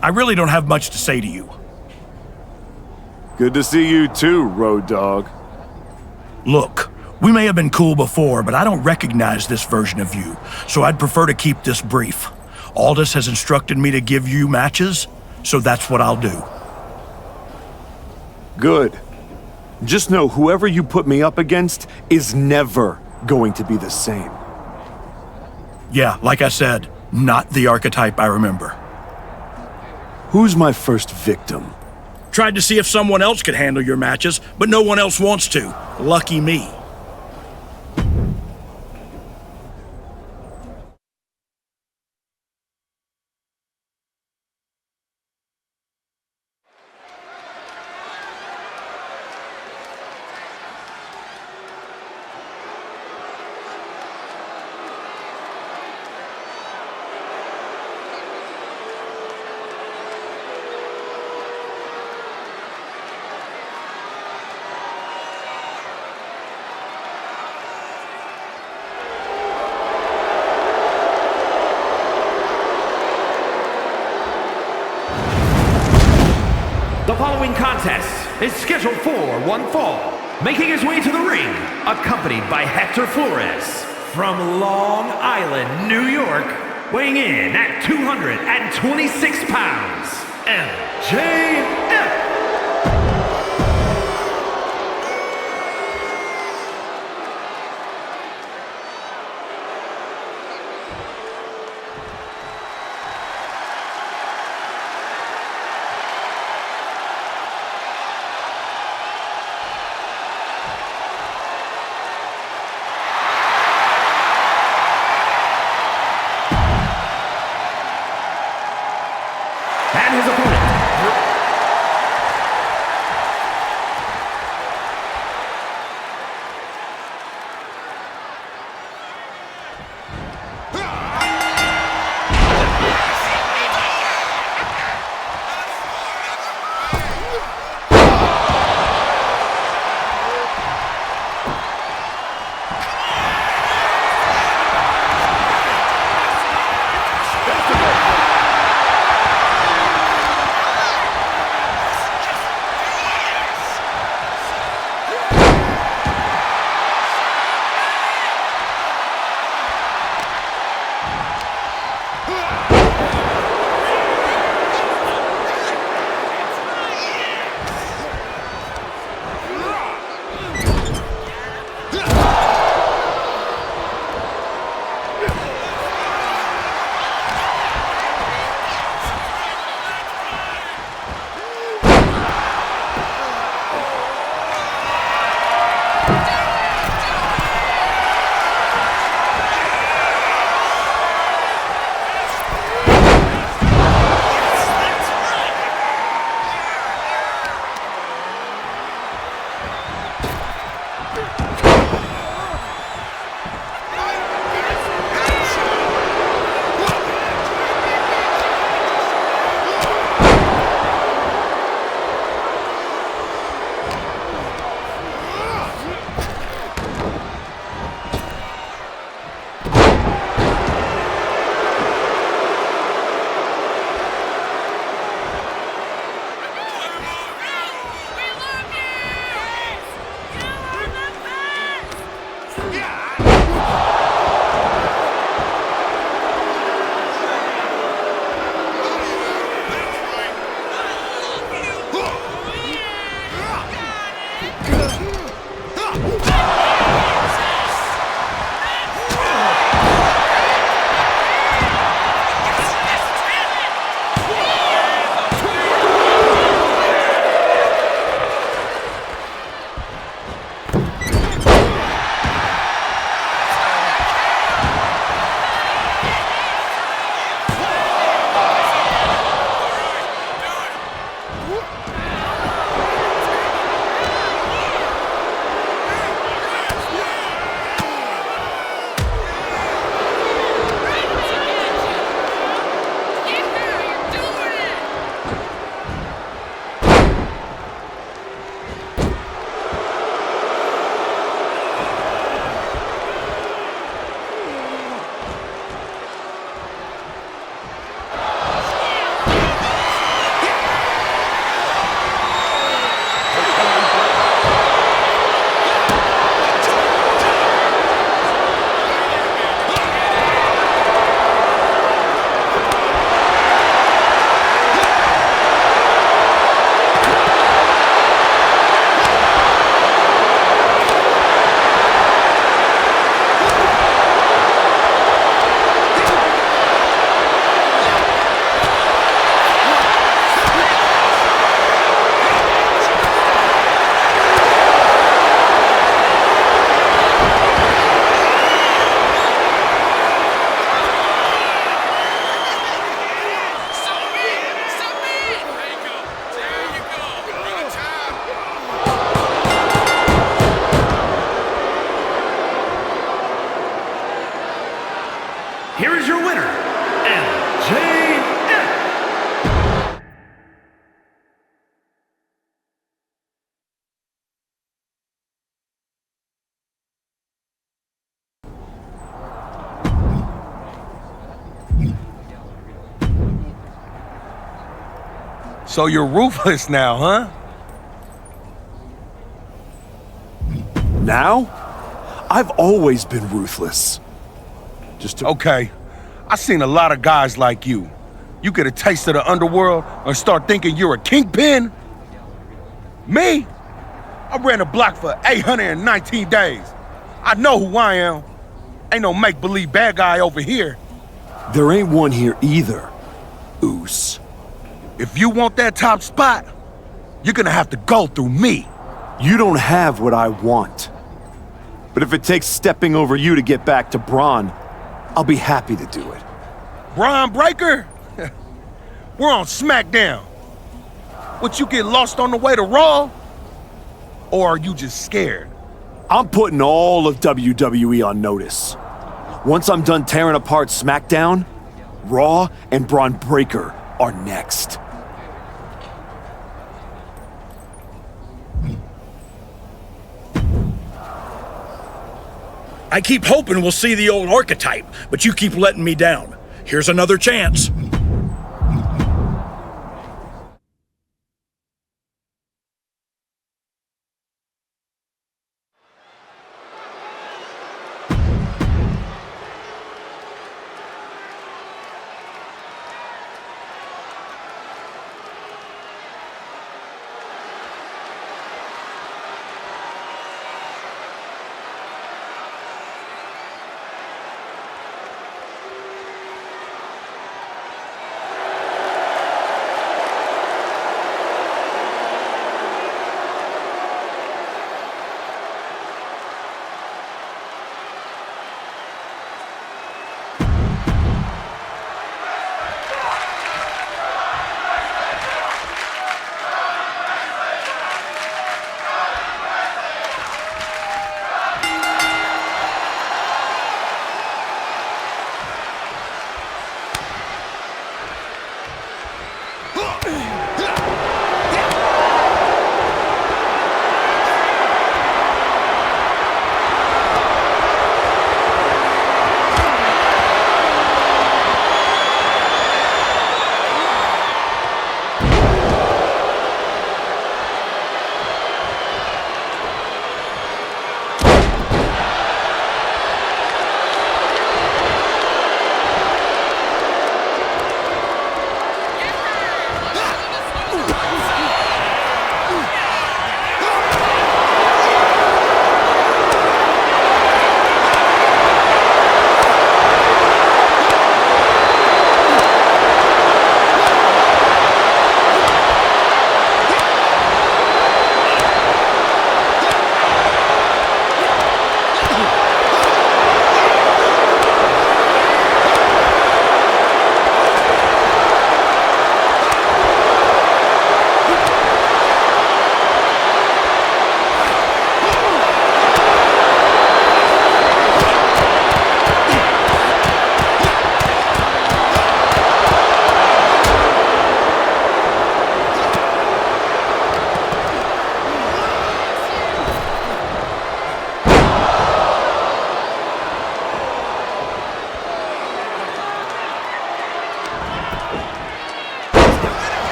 I really don't have much to say to you. Good to see you too, Road Dogg. Look, we may have been cool before, but I don't recognize this version of you, so I'd prefer to keep this brief. Aldous has instructed me to give you matches, so that's what I'll do. Good. Just know whoever you put me up against is never going to be the same. Yeah, like I said, not the archetype I remember. Who's my first victim? Tried to see if someone else could handle your matches, but no one else wants to. Lucky me. The following contest is scheduled for one fall. Making his way to the ring, accompanied by Hector Flores from Long Island, New York, weighing in at 226 pounds, MJF. And his opponent, your winner, MJF. So you're ruthless now, huh? Now? I've always been ruthless. Just to... Okay. I seen a lot of guys like you. You get a taste of the underworld and start thinking you're a kingpin? Me? I ran a block for 819 days. I know who I am. Ain't no make-believe bad guy over here. There ain't one here either, Oos. If you want that top spot, you're gonna have to go through me. You don't have what I want. But if it takes stepping over you to get back to Braun, I'll be happy to do it. Braun Breaker? We're on SmackDown. Would you get lost on the way to Raw? Or are you just scared? I'm putting all of WWE on notice. Once I'm done tearing apart SmackDown, Raw and Braun Breaker are next. I keep hoping we'll see the old archetype, but you keep letting me down. Here's another chance.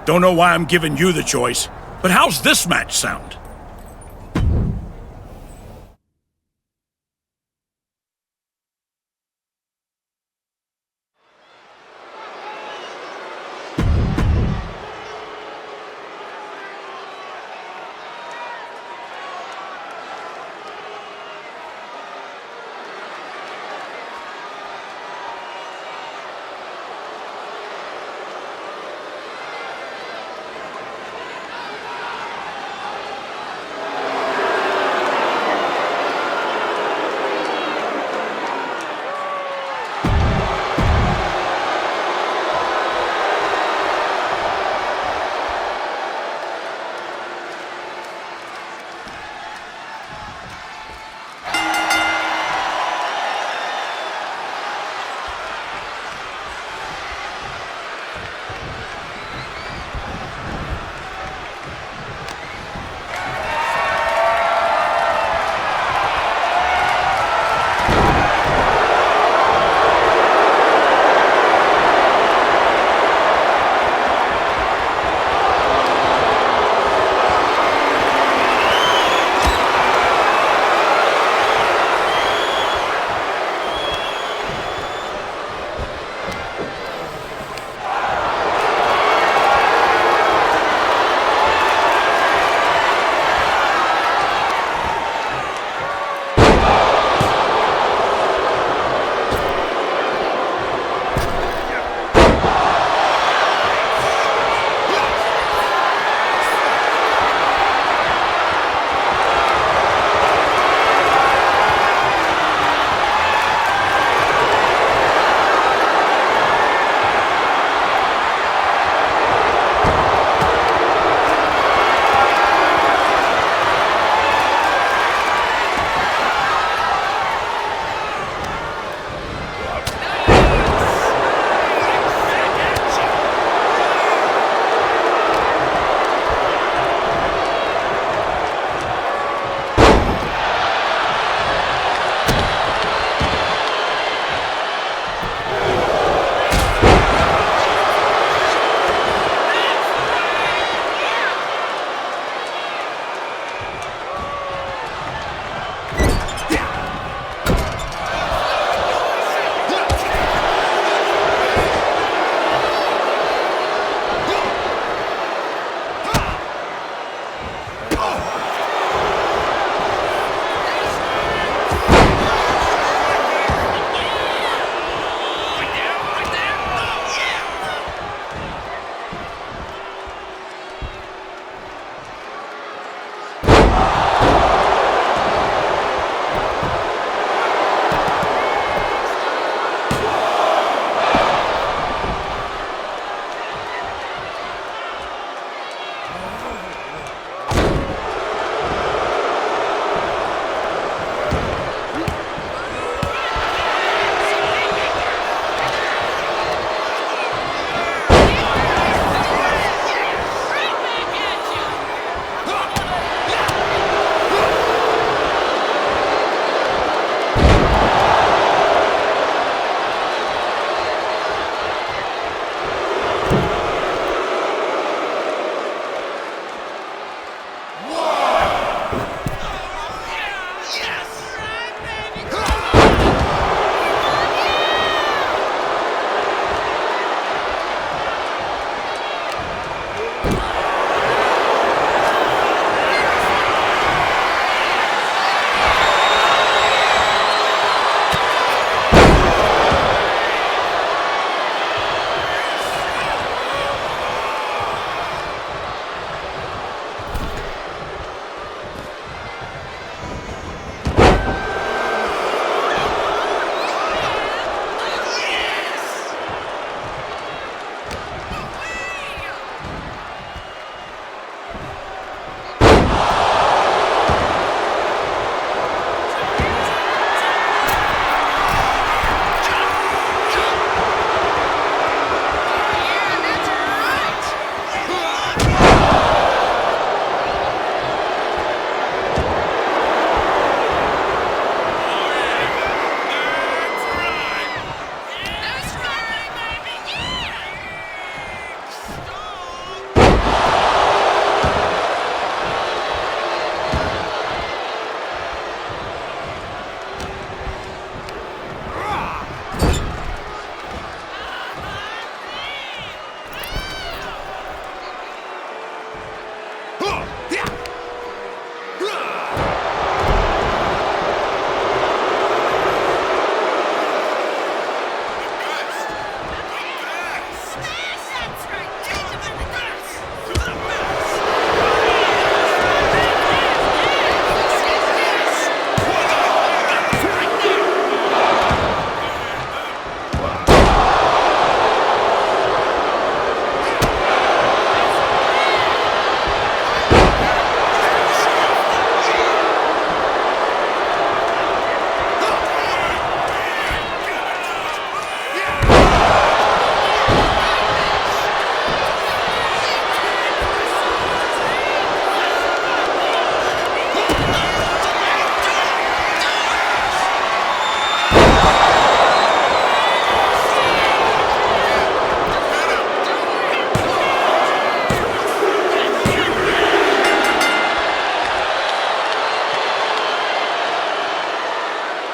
Don't know why I'm giving you the choice, but how's this match sound?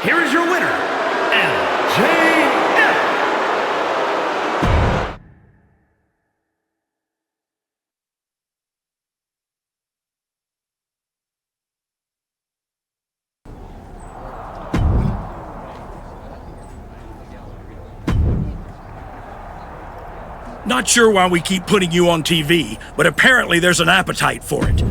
here is your winner, LJF. Not sure why we keep putting you on TV, but apparently there's an appetite for it.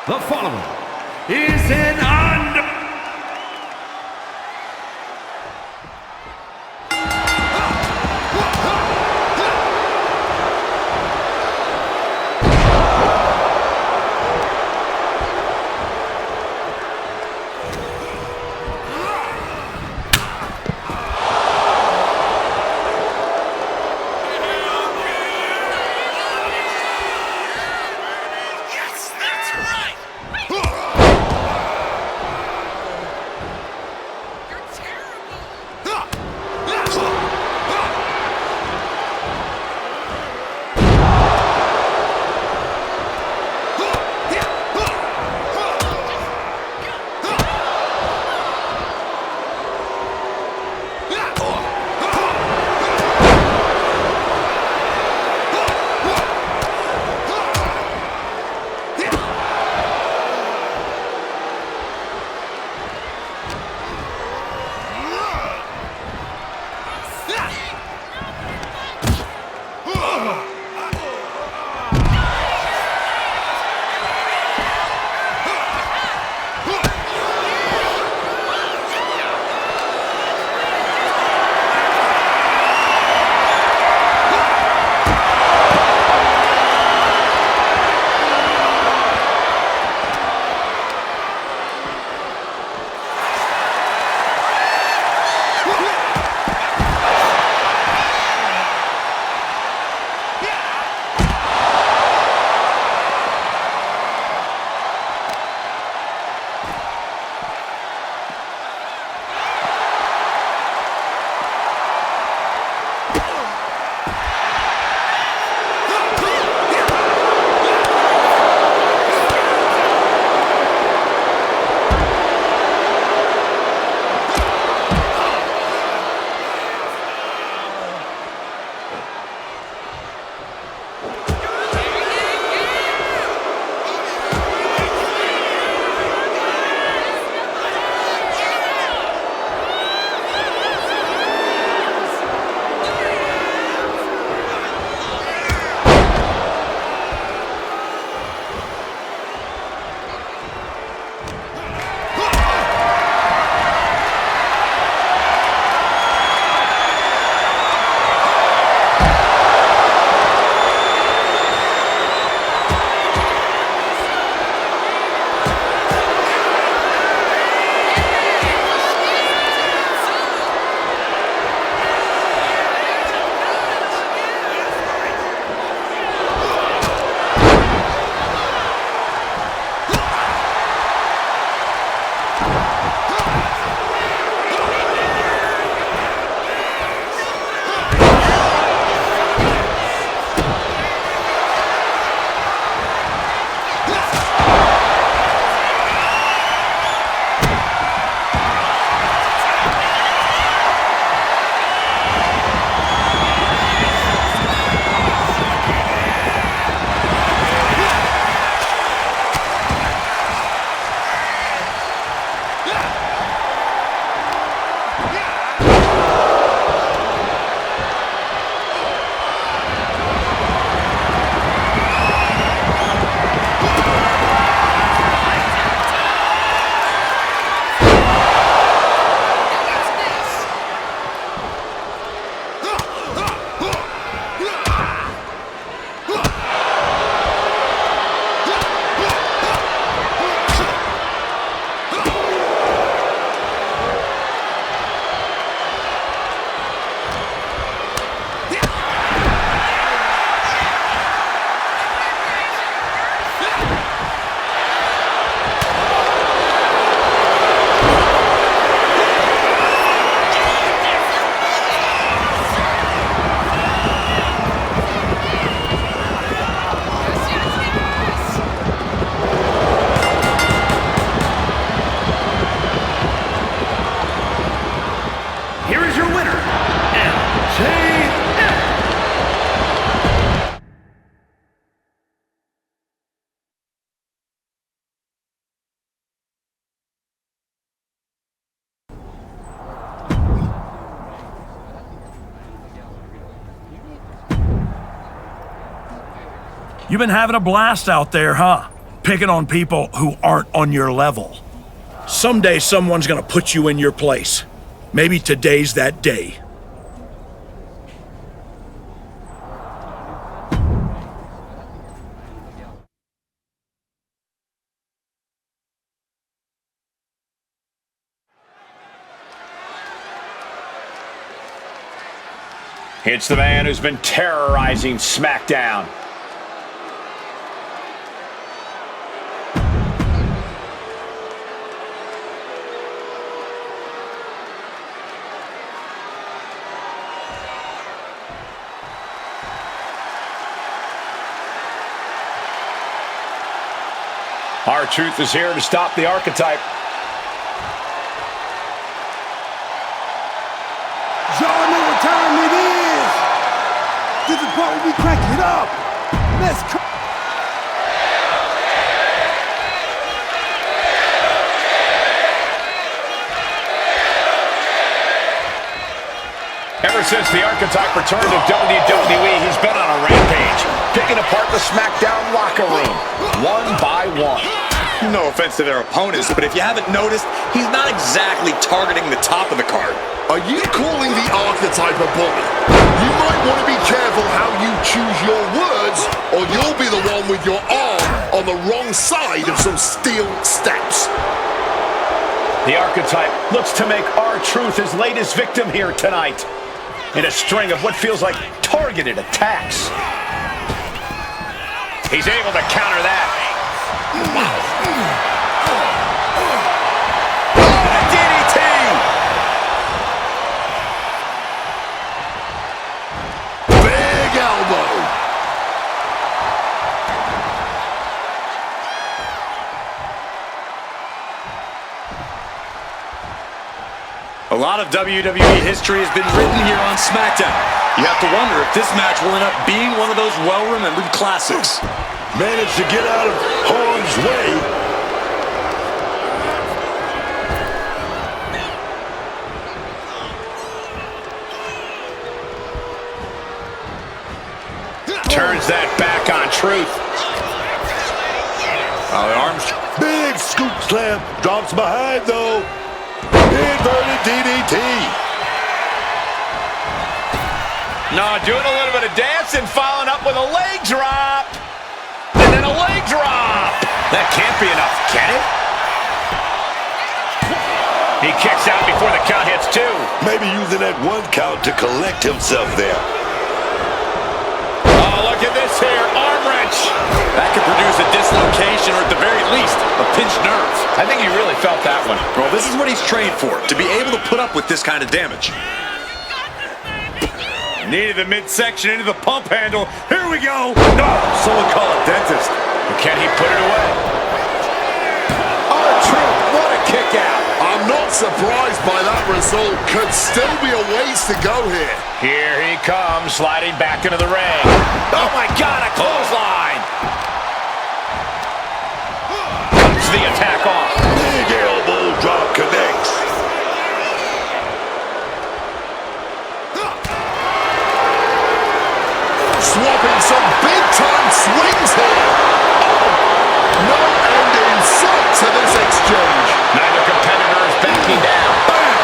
The following is an under... You've been having a blast out there, huh? Picking on people who aren't on your level. Someday someone's gonna put you in your place. Maybe today's that day. It's the man who's been terrorizing SmackDown. R-Truth is here to stop the archetype. Y'all know what time it is. This is part where we crank it up. Let's crank. Ever since the archetype returned to WWE, he's been on a rampage, picking apart the SmackDown locker room, one by one. No offense to their opponents, but if you haven't noticed, he's not exactly targeting the top of the card. Are you calling the archetype a bully? You might want to be careful how you choose your words, or you'll be the one with your arm on the wrong side of some steel steps. The archetype looks to make R-Truth his latest victim here tonight, in a string of what feels like targeted attacks. He's able to counter that. DDT! Big elbow. A lot of WWE history has been written here on SmackDown. You have to wonder if this match will end up being one of those well-remembered classics. Managed to get out of harm's way. Turns that back on Truth. The arms. Big scoop slam. Drops behind though. Inverted DDT. No, doing a little bit of dancing, following up with a leg drop. And then a leg drop. That can't be enough, can it? He kicks out before the count hits two. Maybe using that one count to collect himself there. Oh, look at this here. Arm wrench. That could produce a dislocation or at the very least, a pinched nerve. I think he really felt that one. Well, this is what he's trained for, to be able to put up with this kind of damage. Needed the midsection into the pump handle. Here we go. No, someone call a dentist. But can he put it away? R-Truth, what a kick out. I'm not surprised by that result. Could still be a ways to go here. Here he comes, sliding back into the ring. Oh my God, a clothesline. Cuts the attack off. Big elbow drop connects. Swapping some big-time swings here. No end in sight to this exchange. Neither competitor is backing down. Bam!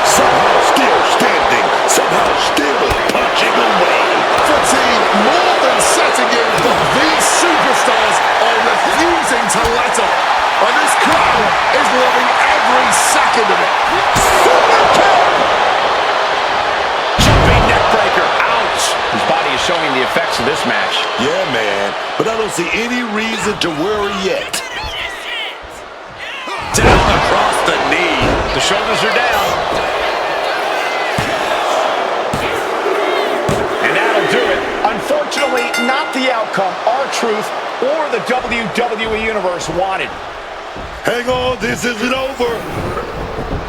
Somehow still standing. Somehow still punching away. Fatigue more than setting in, but these superstars are refusing to let up. And this crowd is loving every second of it. Super kick! Jumping neckbreaker. Ouch. His body is showing the effects of this match. Yeah, man, but I don't see any reason to worry yet. Down across the knee. The shoulders are down. And that'll do it. Unfortunately, not the outcome R-Truth or the WWE Universe wanted. Hang on, this isn't over.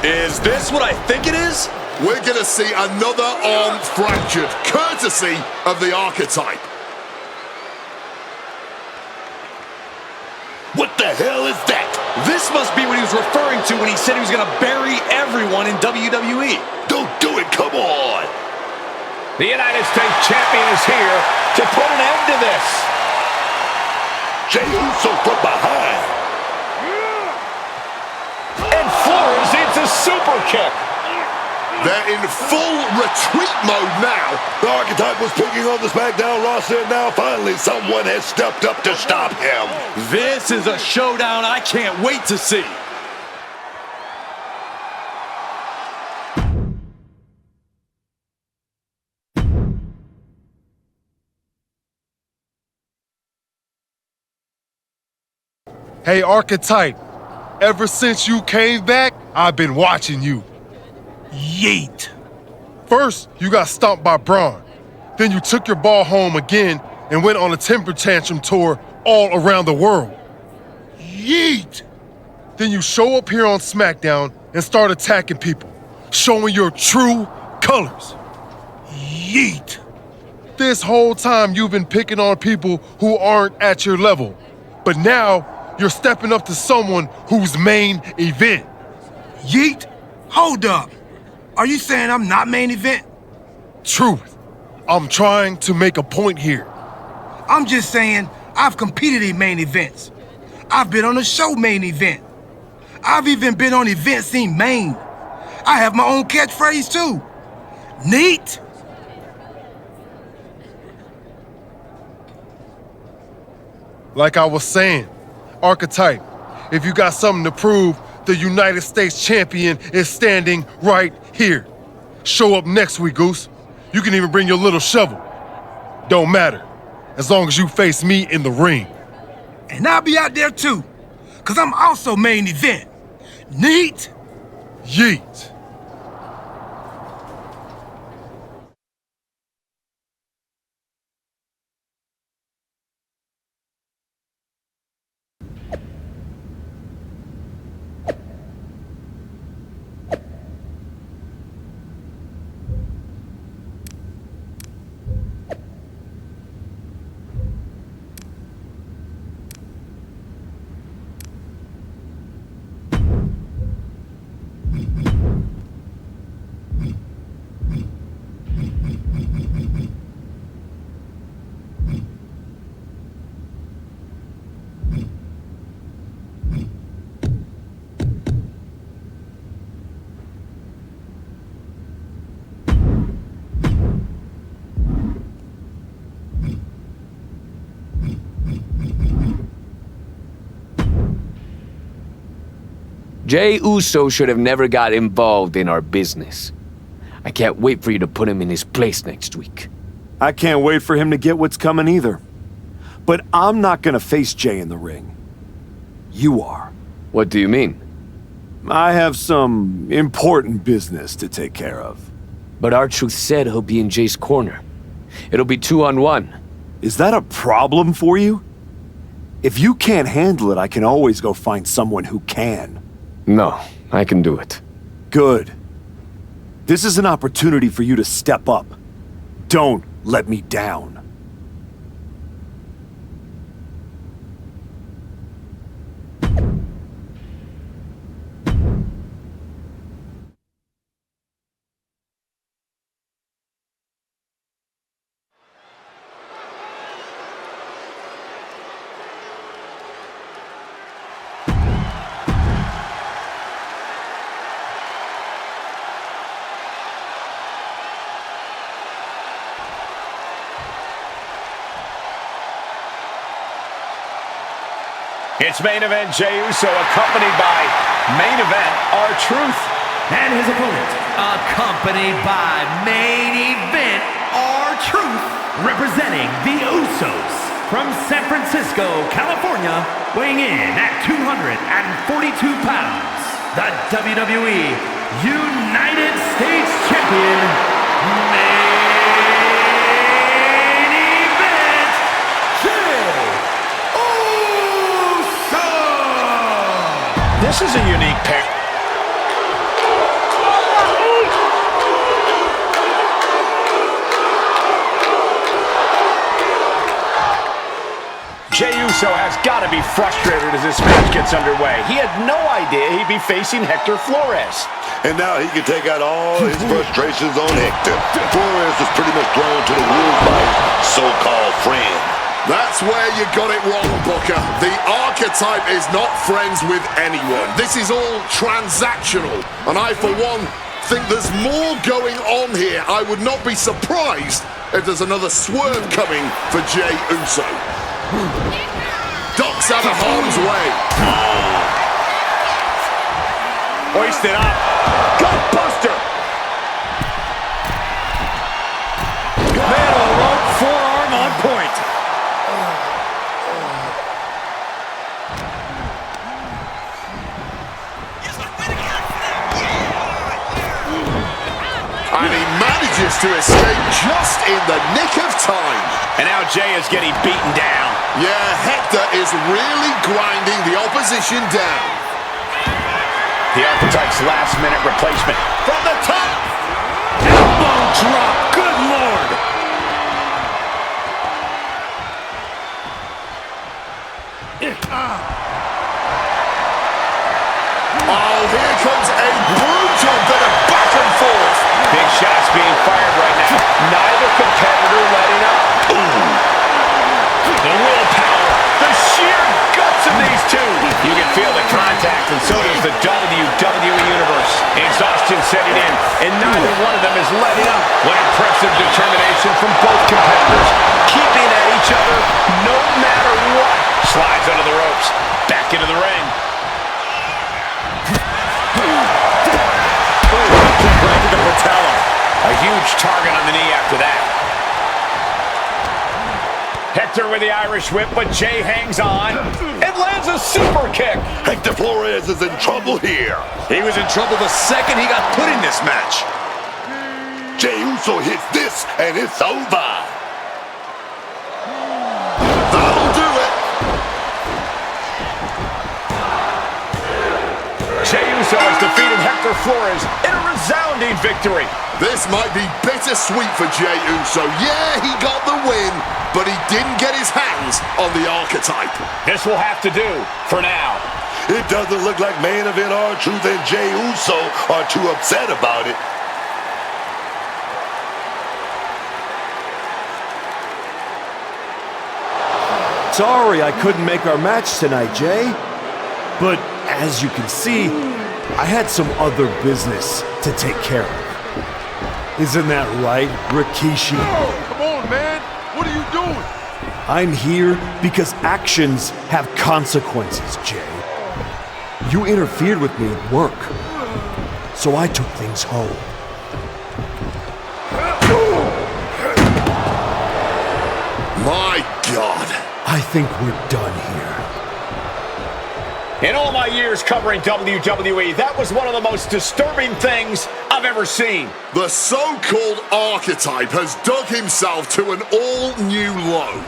Is this what I think it is? We're gonna see another arm fractured, courtesy of the archetype. What the hell is that? This must be what he was referring to when he said he was going to bury everyone in WWE. Don't do it, come on. The United States Champion is here to put an end to this. Jey Uso from behind. And Flores hits a super kick. They're in full retreat mode now. The Archetype was picking on the SmackDown roster, and now finally someone has stepped up to stop him. This is a showdown I can't wait to see. Hey, Archetype, ever since you came back, I've been watching you. Yeet. First, you got stomped by Braun. Then you took your ball home again and went on a temper tantrum tour all around the world. Yeet. Then you show up here on SmackDown and start attacking people, showing your true colors. Yeet. This whole time you've been picking on people who aren't at your level. But now, you're stepping up to someone who's main event. Yeet? Hold up. Are you saying I'm not main event? Truth. I'm trying to make a point here. I'm just saying I've competed in main events. I've been on a show main event. I've even been on events in Maine. I have my own catchphrase too. Neat? Like I was saying, Archetype, if you got something to prove, the United States champion is standing right here. Show up next week, Goose. You can even bring your little shovel. Don't matter, as long as you face me in the ring. And I'll be out there too, cause I'm also main event. Neat? Yeet. Jey Uso should have never got involved in our business. I can't wait for you to put him in his place next week. I can't wait for him to get what's coming either. But I'm not gonna face Jey in the ring. You are. What do you mean? I have some important business to take care of. But R-Truth said he'll be in Jay's corner. It'll be 2-on-1. Is that a problem for you? If you can't handle it, I can always go find someone who can. No, I can do it. Good. This is an opportunity for you to step up. Don't let me down. It's main event Jey Uso accompanied by main event R-Truth. And his opponent accompanied by main event R-Truth, representing the Usos from San Francisco, California, weighing in at 242 pounds, the WWE United States Champion, main event Jey Uso! This is a unique pair. Jey Uso has got to be frustrated as this match gets underway. He had no idea he'd be facing Hector Flores. And now he can take out all his frustrations on Hector. Flores is pretty much thrown to the wolves by his so-called friend. That's where you got it wrong, Booker. The archetype is not friends with anyone. This is all transactional. And I, for one, think there's more going on here. I would not be surprised if there's another swerve coming for Jey Uso. Ducks out of harm's way. Hoisted up. Gut buster. Man on the rope, forearm on point. And he manages to escape just in the nick of time. And now Jey is getting beaten down. Yeah, Hector is really grinding the opposition down. The Archetype's last-minute replacement. From the top! Elbow drop! Good Lord! Oh, here comes a brutal bit of back and forth. Big shots being fired right now. Neither competitor letting up. Ooh. The willpower, the sheer guts of these two. You can feel the contact, and so does the WWE Universe. Exhaustion setting in, and neither one of them is letting up. What impressive determination from both competitors, keeping at each other no matter what. Slides under the ropes, back into the ring. Right to the patella. A huge target on the knee after that. Hector with the Irish whip, but Jey hangs on and lands a super kick. Hector Flores is in trouble here. He was in trouble the second he got put in this match. Jey Uso hits this, and it's over. That'll do it. Jey Uso has defeated Hector Flores in a resounding victory. This might be bittersweet for Jey Uso. Yeah, he got the win, but he didn't get his hands on the archetype. This will have to do for now. It doesn't look like main event R-Truth and Jey Uso are too upset about it. Sorry I couldn't make our match tonight, Jey. But as you can see, I had some other business to take care of. Isn't that right, Rikishi? Come on, man. What are you doing? I'm here because actions have consequences, Jey. You interfered with me at work, so I took things home. My God. I think we're done here. In all my years covering WWE, that was one of the most disturbing things I've ever seen. The so-called archetype has dug himself to an all-new low.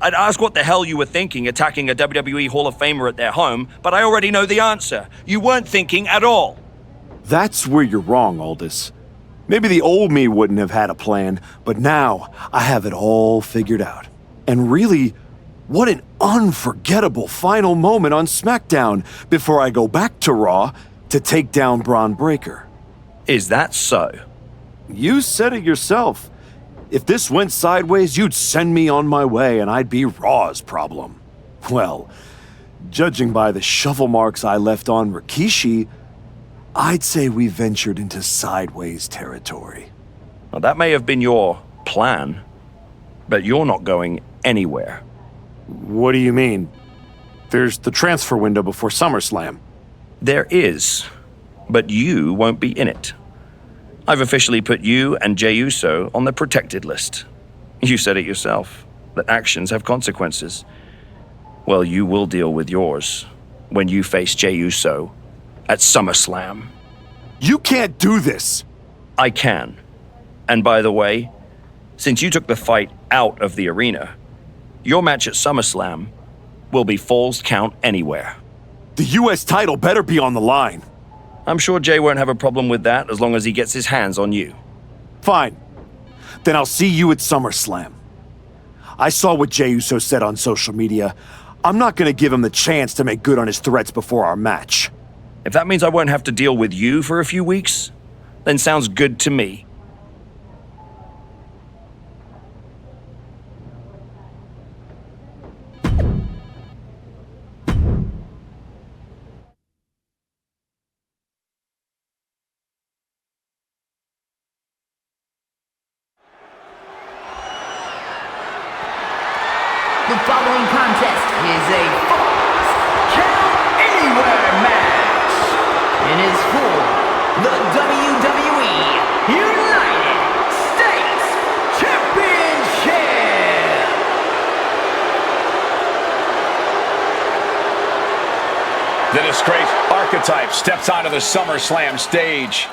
I'd ask what the hell you were thinking attacking a WWE Hall of Famer at their home, but I already know the answer. You weren't thinking at all. That's where you're wrong, Aldous. Maybe the old me wouldn't have had a plan, but now I have it all figured out. And really, what an unforgettable final moment on SmackDown before I go back to Raw to take down Braun Breaker. Is that so? You said it yourself. If this went sideways, you'd send me on my way and I'd be Raw's problem. Well, judging by the shovel marks I left on Rikishi, I'd say we ventured into sideways territory. Well, that may have been your plan, but you're not going anywhere. What do you mean? There's the transfer window before SummerSlam. There is, but you won't be in it. I've officially put you and Jey Uso on the protected list. You said it yourself, that actions have consequences. Well, you will deal with yours when you face Jey Uso at SummerSlam. You can't do this! I can. And by the way, since you took the fight out of the arena, your match at SummerSlam will be Falls Count Anywhere. The US title better be on the line. I'm sure Jey won't have a problem with that as long as he gets his hands on you. Fine. Then I'll see you at SummerSlam. I saw what Jey Uso said on social media. I'm not gonna give him the chance to make good on his threats before our match. If that means I won't have to deal with you for a few weeks, then sounds good to me. The following contest is a Falls Count Anywhere match. It is for the WWE United States Championship. The disgraced Archetype steps onto the SummerSlam stage.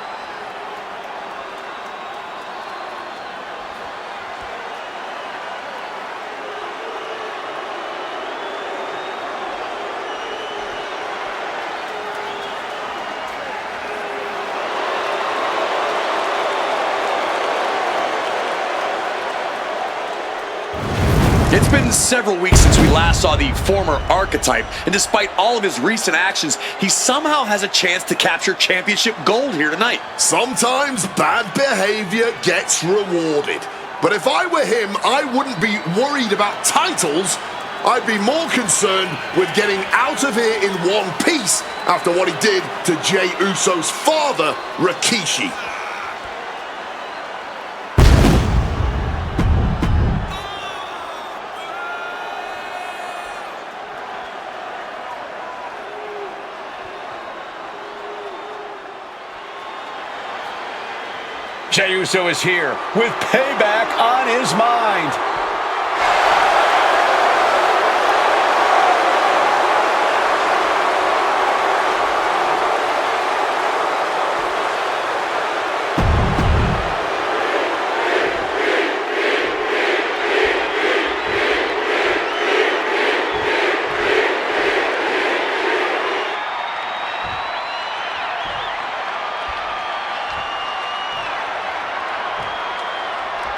It's been several weeks since we last saw the former Archetype, and despite all of his recent actions, he somehow has a chance to capture championship gold here tonight. Sometimes bad behavior gets rewarded. But if I were him, I wouldn't be worried about titles. I'd be more concerned with getting out of here in one piece after what he did to Jey Uso's father, Rikishi. Jey Uso is here with payback on his mind.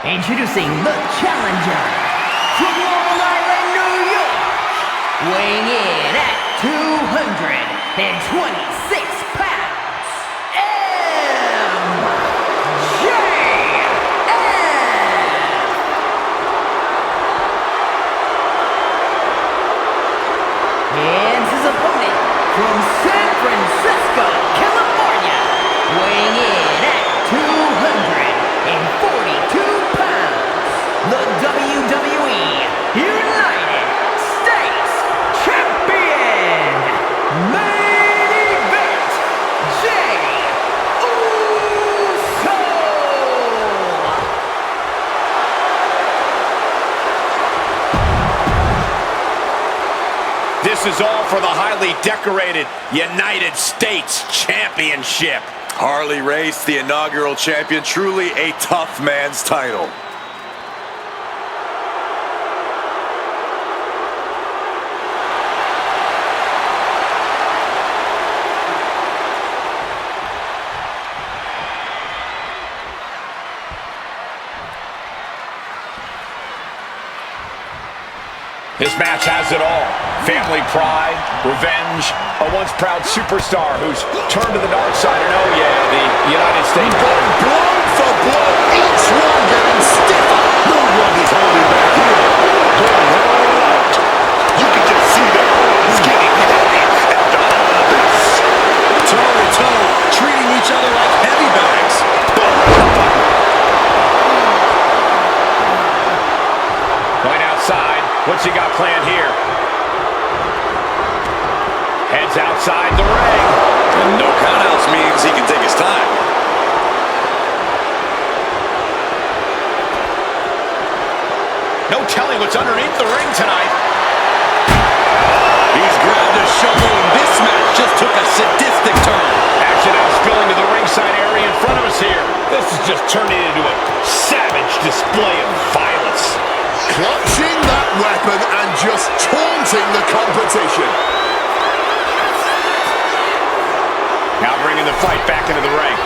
Introducing the challenger from Long Island, New York, weighing in at 226 pounds, and his opponent from San Francisco, California, weighing in at 242 pounds, the WWE United States Champion, main event, Jey Uso. This is all for the highly decorated United States Championship. Harley Race, the inaugural champion, truly a tough man's title. This match has it all. Family pride, revenge, a once proud superstar who's turned to the dark side. And oh yeah, the United States. Going blow for blow, each one getting stiffer. No one is holding back here. Going all out. You can just see their arms getting heavy. And all this. Toe to toe, treating each other like heavy bags. Going outside. What's he got planned here? Heads outside the ring. And no countouts means he can take his time. No telling what's underneath the ring tonight. took a sadistic turn. Action now spilling to the ringside area in front of us here. This is just turning into a savage display of violence. Clutching that weapon and just taunting the competition. Now bringing the fight back into the ring.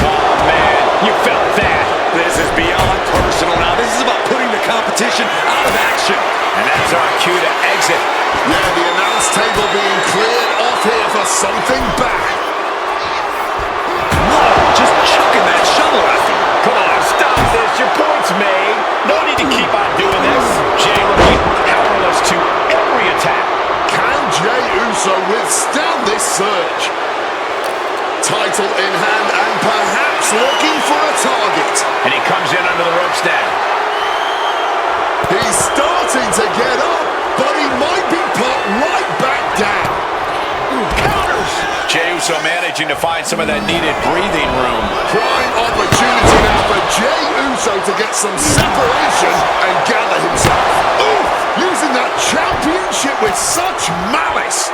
Oh, man, you felt that. This is beyond personal now. This is about putting the competition out of action. And that's our cue to exit. Yeah, the announce table being cleared off here for something bad. Whoa, just chucking that shovel at him. Come on, stop this. Your point's made. No need to keep on doing this. Jay will be powerless to every attack. Can Jey Uso withstand this surge? Title in hand and perhaps looking for a target. And he comes in under the ropes now. He's starting to get up, but he might be put right back down. Counters! Jey Uso managing to find some of that needed breathing room. Prime opportunity now for Jey Uso to get some separation and gather himself. Ooh, using that championship with such malice.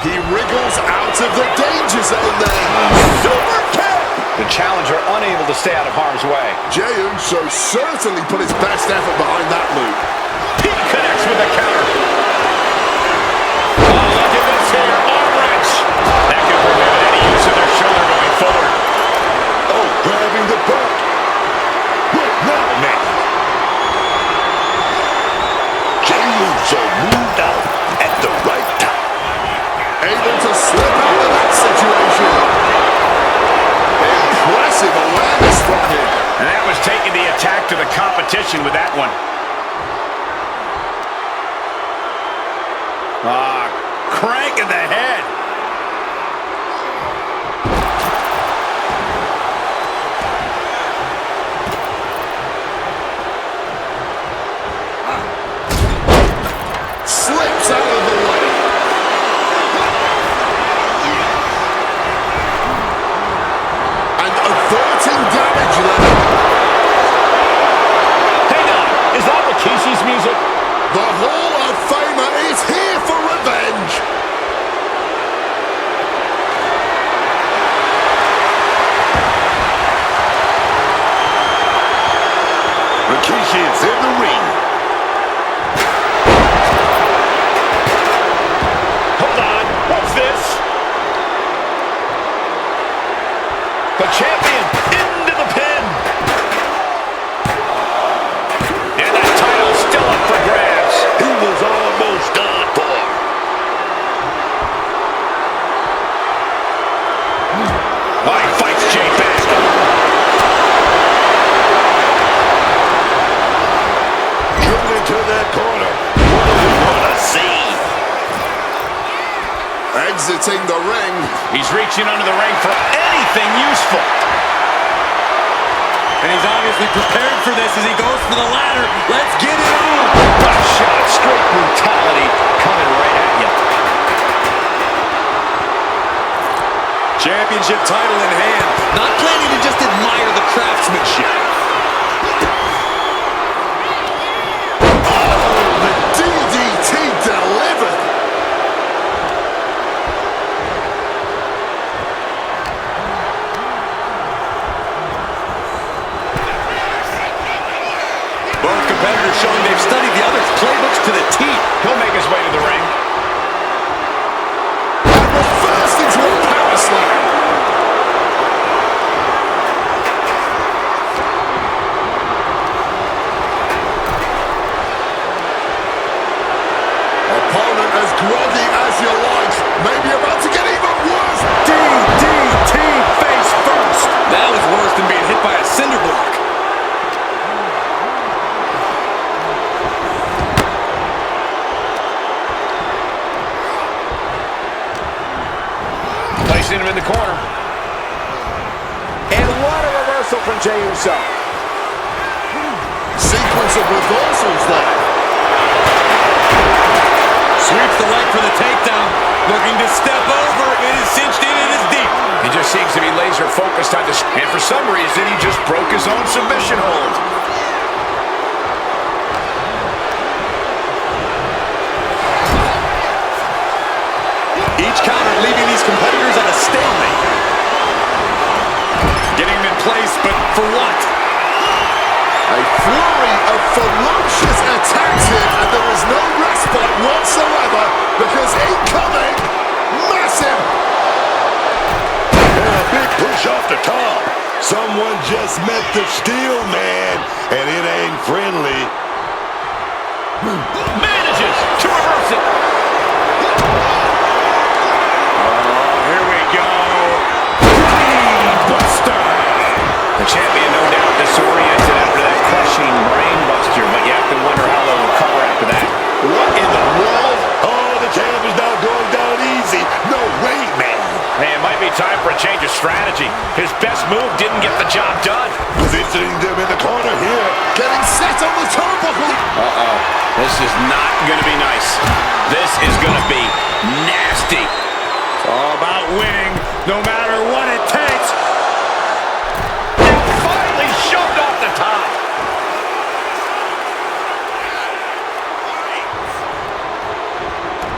He wriggles out of the danger zone there. Super kick! The challenger unable to stay out of harm's way. Jey Uso certainly put his best effort behind that move. He connects with the counter. Oh, look at this here. Arm wrench. That could prevent any use of their shoulder going forward. Oh, grabbing the back. Right now, man. Jey Uso moved out at the right time. Able to slip out of that situation. Impressive awareness from him. And that was taking the attack to the competition with that one. Crank in the head. Slips out of the way. And averting damage level. Hang on, is that Rikishi's music? The Hall of Famer is here for revenge. Rikishi is in the ring. Hold on, what's this? The champion into the pin. And that title's still up for grabs. He was almost done for. Oh, he fights Jay back. Driven into that corner. What do we want to see? Exiting the ring. He's reaching under the ring for anything useful. And he's obviously prepared for this as he goes for the ladder. Let's get it on. One shot, straight brutality coming right at you. Championship title in hand. Not planning to just admire the craftsmanship. The DDT delivered. Both competitors showing they've studied the other's playbooks to the teeth. He'll make his way to the ring. Reversed into a power slam. Opponent as groggy as you like. Maybe about to get even worse. DDT face first. That was worse than being hit by a cinder block. Placing him in the corner. And what a reversal from Jey Uso. Sequence of reversals there. Sweeps the leg for the takedown. Looking to step over. It is cinched in. It is deep. He just seems to be laser focused on this. And for some reason, he just broke his own submission hold. competitors at a stalemate. Getting him in place, but for what? A flurry of ferocious attacks here, and there is no respite whatsoever because incoming, massive. And a big push off the top. Someone just met the steel man, and it ain't friendly. Manages to reverse it. Here we go. Buster. The champion, no doubt, disoriented after that crushing brainbuster, but you have to wonder how they'll recover after that. What in the world? Oh, the champ is not going down easy. No way, man. Hey, it might be time for a change of strategy. His best move didn't get the job done. Positioning them in the corner here. Getting set on the turnbuckle. Uh-oh. This is not going to be nice. This is going to be nasty. It's all about winning, no matter what it takes. And finally shoved off the top.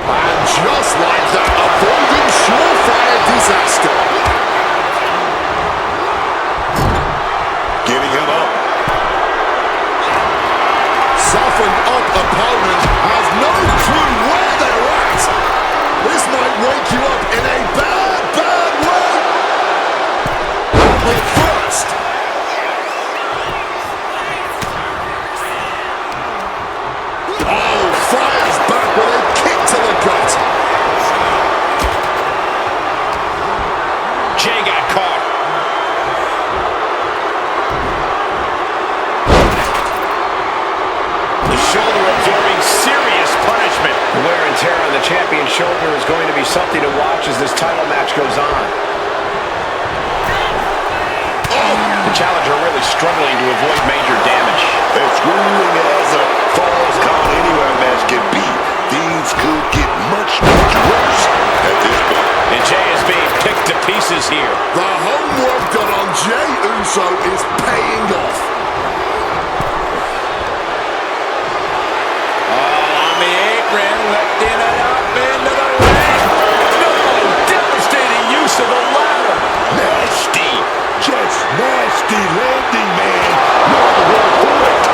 And just like that, avoiding surefire disaster. Getting him up. Softened up opponent has no clue where they're at. This might wake you up in a bad, bad way. But first. Oh, fires back with a kick to the gut. Jay got caught. The shoulder absorbing serious punishment. The wear and tear on the champion's shoulder is going to be something to watch as this title match goes on. The challenger really struggling to avoid major damage. As grueling as a Falls Count Anywhere match can be, things could get much, much worse at this point. And Jay is being picked to pieces here. The homework done on Jey Uso is paying off. On the apron, lifting it up into the ring. No, devastating use of the ladder. Nasty, just nasty landing, man. No other word for it.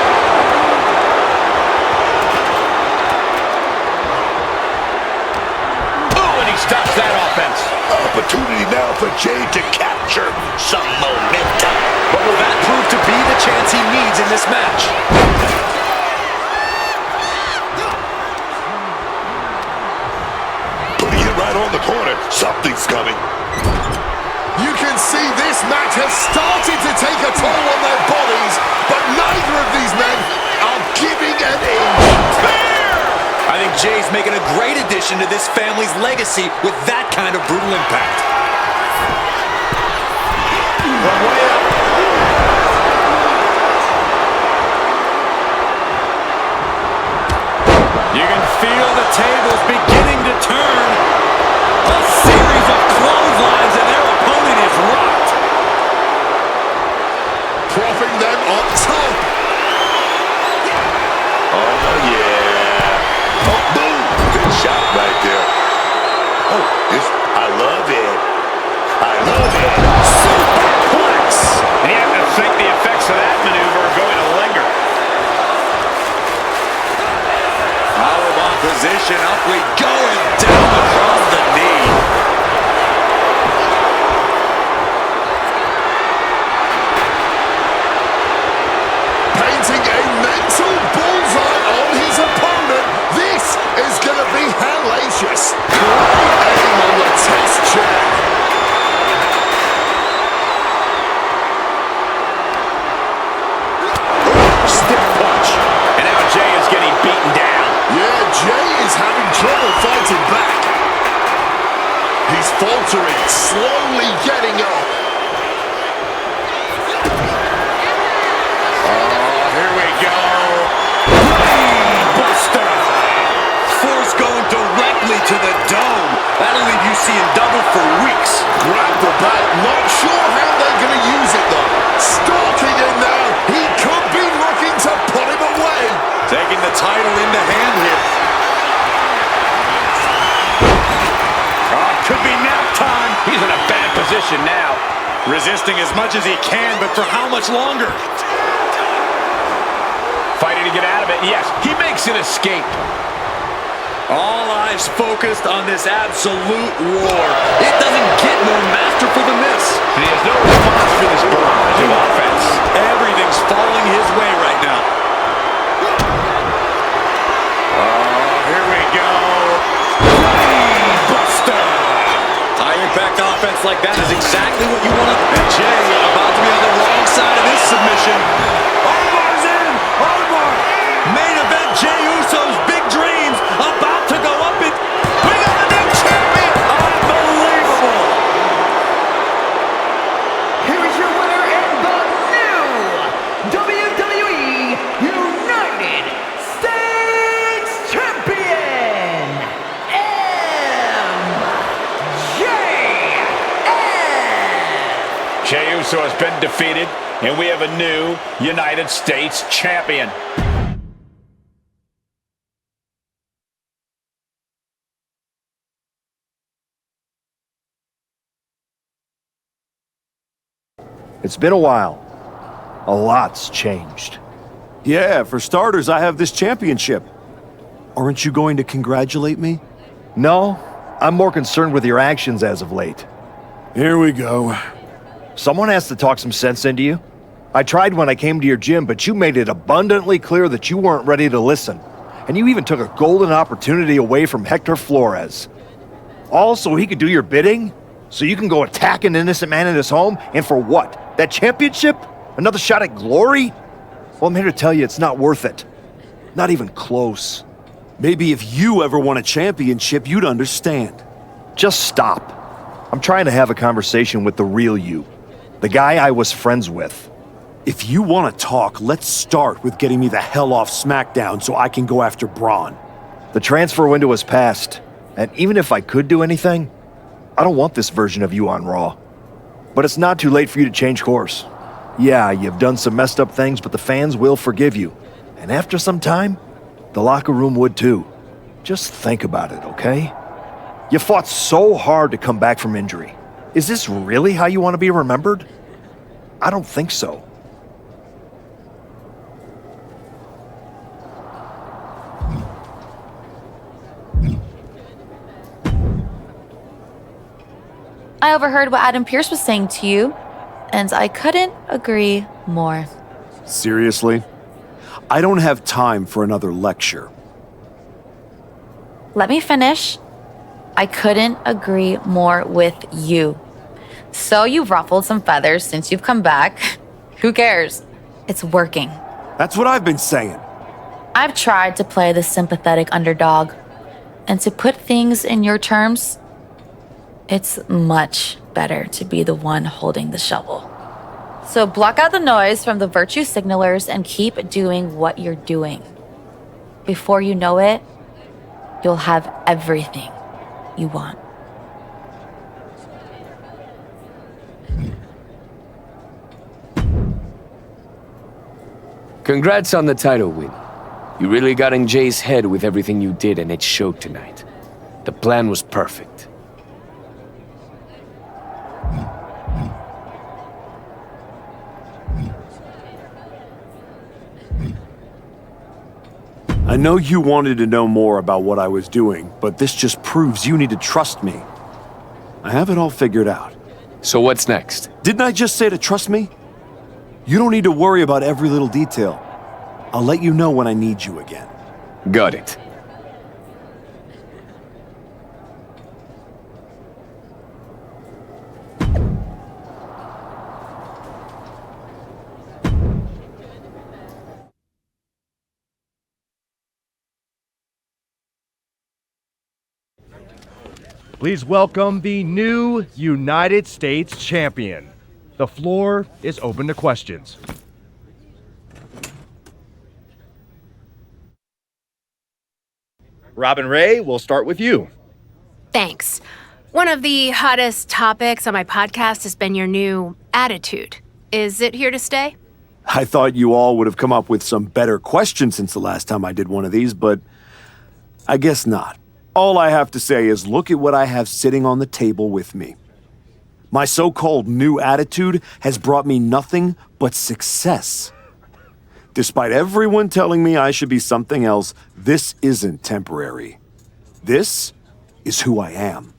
Oh, and he stops that offense. Opportunity now for Jay to capture some momentum. But will that prove to be the chance he needs in this match? Putting it right on the corner. Something's coming. You can see this match has started to take a toll on their bodies, but neither of these men are giving an inch. I think Jay's making a great addition to this family's legacy with that kind of brutal impact. You can feel the tables beginning to turn. A series of clotheslines and their opponent is rocked. Propping them on top. Oh, yeah. Oh, boom. Good shot right there. Oh, I love it. I love it. Superplex. And you have to think the effects of that maneuver are going to linger. Powerbomb position, up we go, and down across the knee. Painting a mental bullseye on his opponent. This is going to be hellacious. Great aim on the test chair. Stiff punch. And now Jay is getting beaten down. Yeah, Jey is having trouble fighting back. He's faltering, slowly getting up. Oh, here we go. Buster. Force going directly to the dome. That'll leave you seeing double for weeks. Grab the bat, not sure how they're going to use it though. Stalking him now, he could be looking to put him away. Taking the title into hand here. Oh, could be nap time. He's in a bad position now. Resisting as much as he can, but for how much longer? Fighting to get out of it. Yes, he makes an escape. All eyes focused on this absolute war. It doesn't get more masterful than this. And he has no response for this barrage of offense. Everything's falling his way right now. Oh, here we go. Buster. High-impact offense like that is exactly what you want. And Jay about to be on the wrong side of this submission. Armbar's in. Armbar. Main event Jey Uso's big dreams about to go up and bring on the new champion. Unbelievable. Here is your winner and the new WWE United States Champion, MJF. Jey Uso has been defeated, and we have a new United States champion. It's been a while. A lot's changed. Yeah, for starters, I have this championship. Aren't you going to congratulate me? No, I'm more concerned with your actions as of late. Here we go. Someone has to talk some sense into you. I tried when I came to your gym, but you made it abundantly clear that you weren't ready to listen. And you even took a golden opportunity away from Hector Flores. All so he could do your bidding? So you can go attack an innocent man in his home? And for what? That championship? Another shot at glory? Well, I'm here to tell you it's not worth it. Not even close. Maybe if you ever won a championship, you'd understand. Just stop. I'm trying to have a conversation with the real you. The guy I was friends with. If you want to talk, let's start with getting me the hell off SmackDown so I can go after Braun. The transfer window has passed, and even if I could do anything, I don't want this version of you on Raw. But it's not too late for you to change course. Yeah, you've done some messed up things, but the fans will forgive you. And after some time, the locker room would too. Just think about it, okay? You fought so hard to come back from injury. Is this really how you want to be remembered? I don't think so. I overheard what Adam Pearce was saying to you, and I couldn't agree more. Seriously? I don't have time for another lecture. Let me finish. I couldn't agree more with you. So you've ruffled some feathers since you've come back. Who cares? It's working. That's what I've been saying. I've tried to play the sympathetic underdog, and to put things in your terms, it's much better to be the one holding the shovel. So block out the noise from the virtue signalers and keep doing what you're doing. Before you know it, you'll have everything you want. Congrats on the title win. You really got in Jay's head with everything you did, and it showed tonight. The plan was perfect. I know you wanted to know more about what I was doing, but this just proves you need to trust me. I have it all figured out. So what's next? Didn't I just say to trust me? You don't need to worry about every little detail. I'll let you know when I need you again. Got it. Please welcome the new United States Champion. The floor is open to questions. Robin Ray, we'll start with you. Thanks. One of the hottest topics on my podcast has been your new attitude. Is it here to stay? I thought you all would have come up with some better questions since the last time I did one of these, but I guess not. All I have to say is look at what I have sitting on the table with me. My so-called new attitude has brought me nothing but success. Despite everyone telling me I should be something else, this isn't temporary. This is who I am.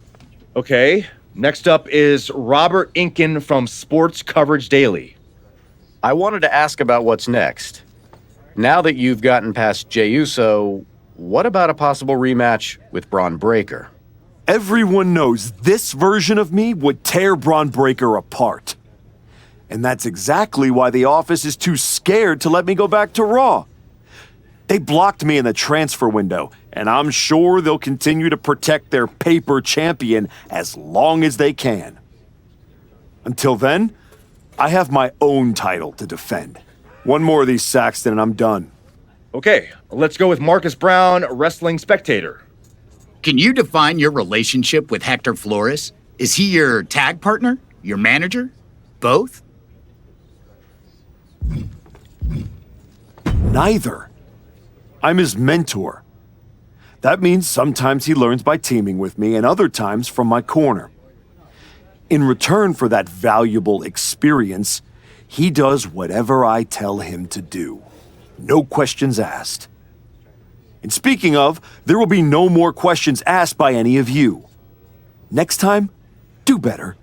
Okay, next up is Robert Inkin from Sports Coverage Daily. I wanted to ask about what's next. Now that you've gotten past Jey Uso, what about a possible rematch with Braun Breaker? Everyone knows this version of me would tear Braun Breaker apart. And that's exactly why the office is too scared to let me go back to Raw. They blocked me in the transfer window, and I'm sure they'll continue to protect their paper champion as long as they can. Until then, I have my own title to defend. One more of these, Saxton, and I'm done. Okay, let's go with Marcus Brown, Wrestling Spectator. Can you define your relationship with Hector Flores? Is he your tag partner? Your manager? Both? Neither. I'm his mentor. That means sometimes he learns by teaming with me and other times from my corner. In return for that valuable experience, he does whatever I tell him to do. No questions asked. And speaking of, there will be no more questions asked by any of you. Next time, do better.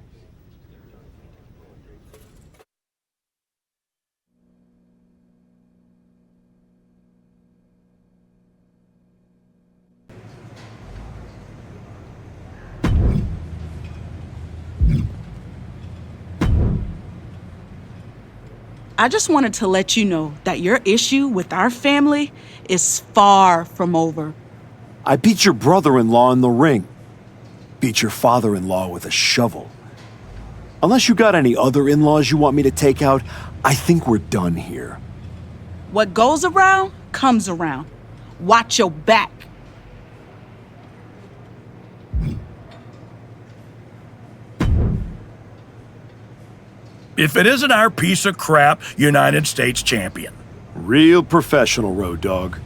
I just wanted to let you know that your issue with our family is far from over. I beat your brother-in-law in the ring. Beat your father-in-law with a shovel. Unless you got any other in-laws you want me to take out, I think we're done here. What goes around, comes around. Watch your back. If it isn't our piece of crap United States champion. Real professional, Road Dogg.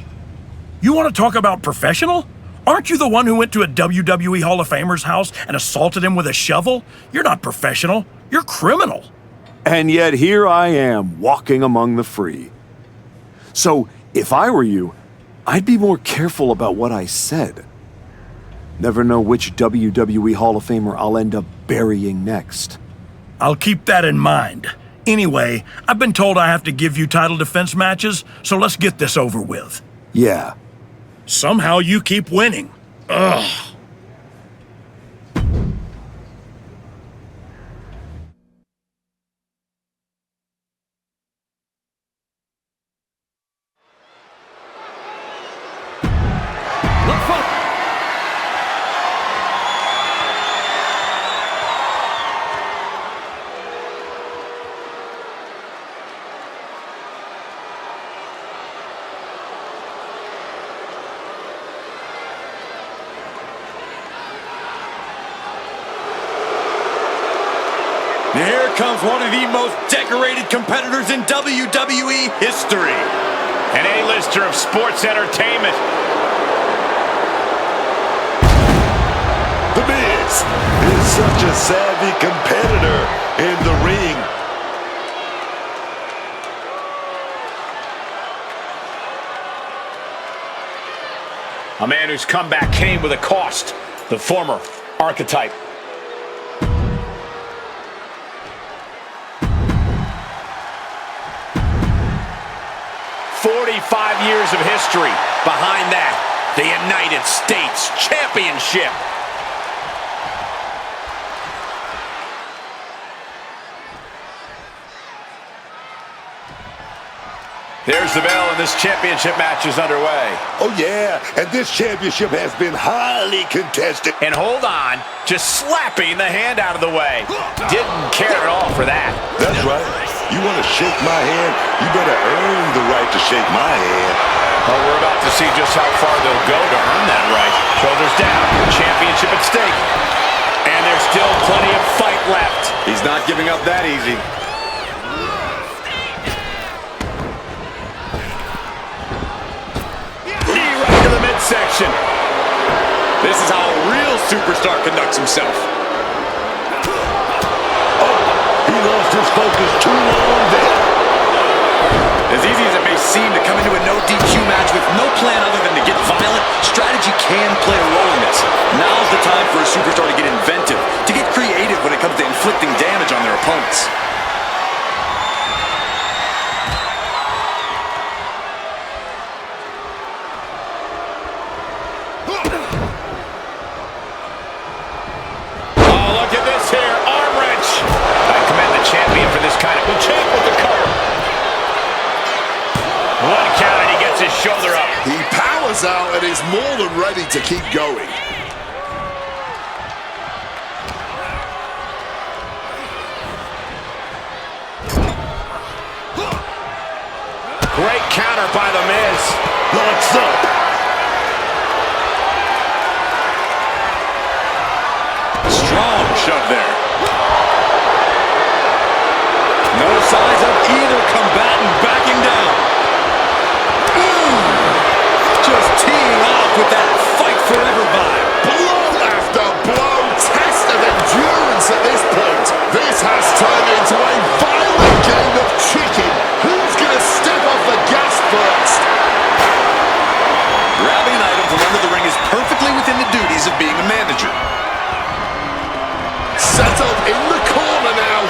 You want to talk about professional? Aren't you the one who went to a WWE Hall of Famer's house and assaulted him with a shovel? You're not professional. You're criminal. And yet here I am, walking among the free. So, if I were you, I'd be more careful about what I said. Never know which WWE Hall of Famer I'll end up burying next. I'll keep that in mind. Anyway, I've been told I have to give you title defense matches, so let's get this over with. Yeah. Somehow you keep winning. Ugh. Here comes one of the most decorated competitors in WWE history. An A-lister of sports entertainment. The Miz is such a savvy competitor in the ring. A man whose comeback came with a cost. The former archetype. 45 years of history. Behind that, the United States Championship. There's the bell, and this championship match is underway. Oh, yeah, and this championship has been highly contested. And hold on, just slapping the hand out of the way. Didn't care at all for that. That's right. You want to shake my hand, you better earn the right to shake my hand. Well, we're about to see just how far they'll go to earn that right. Shoulders down, championship at stake. And there's still plenty of fight left. He's not giving up that easy. Section. This is how a real superstar conducts himself. He lost his focus too long there. As easy as it may seem to come into a no DQ match with no plan other than to get violent, strategy can play a role in this. Now's the time for a superstar to get inventive, to get creative when it comes to inflicting damage on their opponents. Shoulder up. He powers out and is more than ready to keep going. Great counter by The Miz. Locks up. Strong shove there. No signs of either combatant backing down. Just teeing off with that fight forever vibe. Blow after blow, test of endurance at this point. This has turned into a violent game of chicken. Who's going to step off the gas first? Grabbing an item from under the ring is perfectly within the duties of being a manager. Set up in the corner now.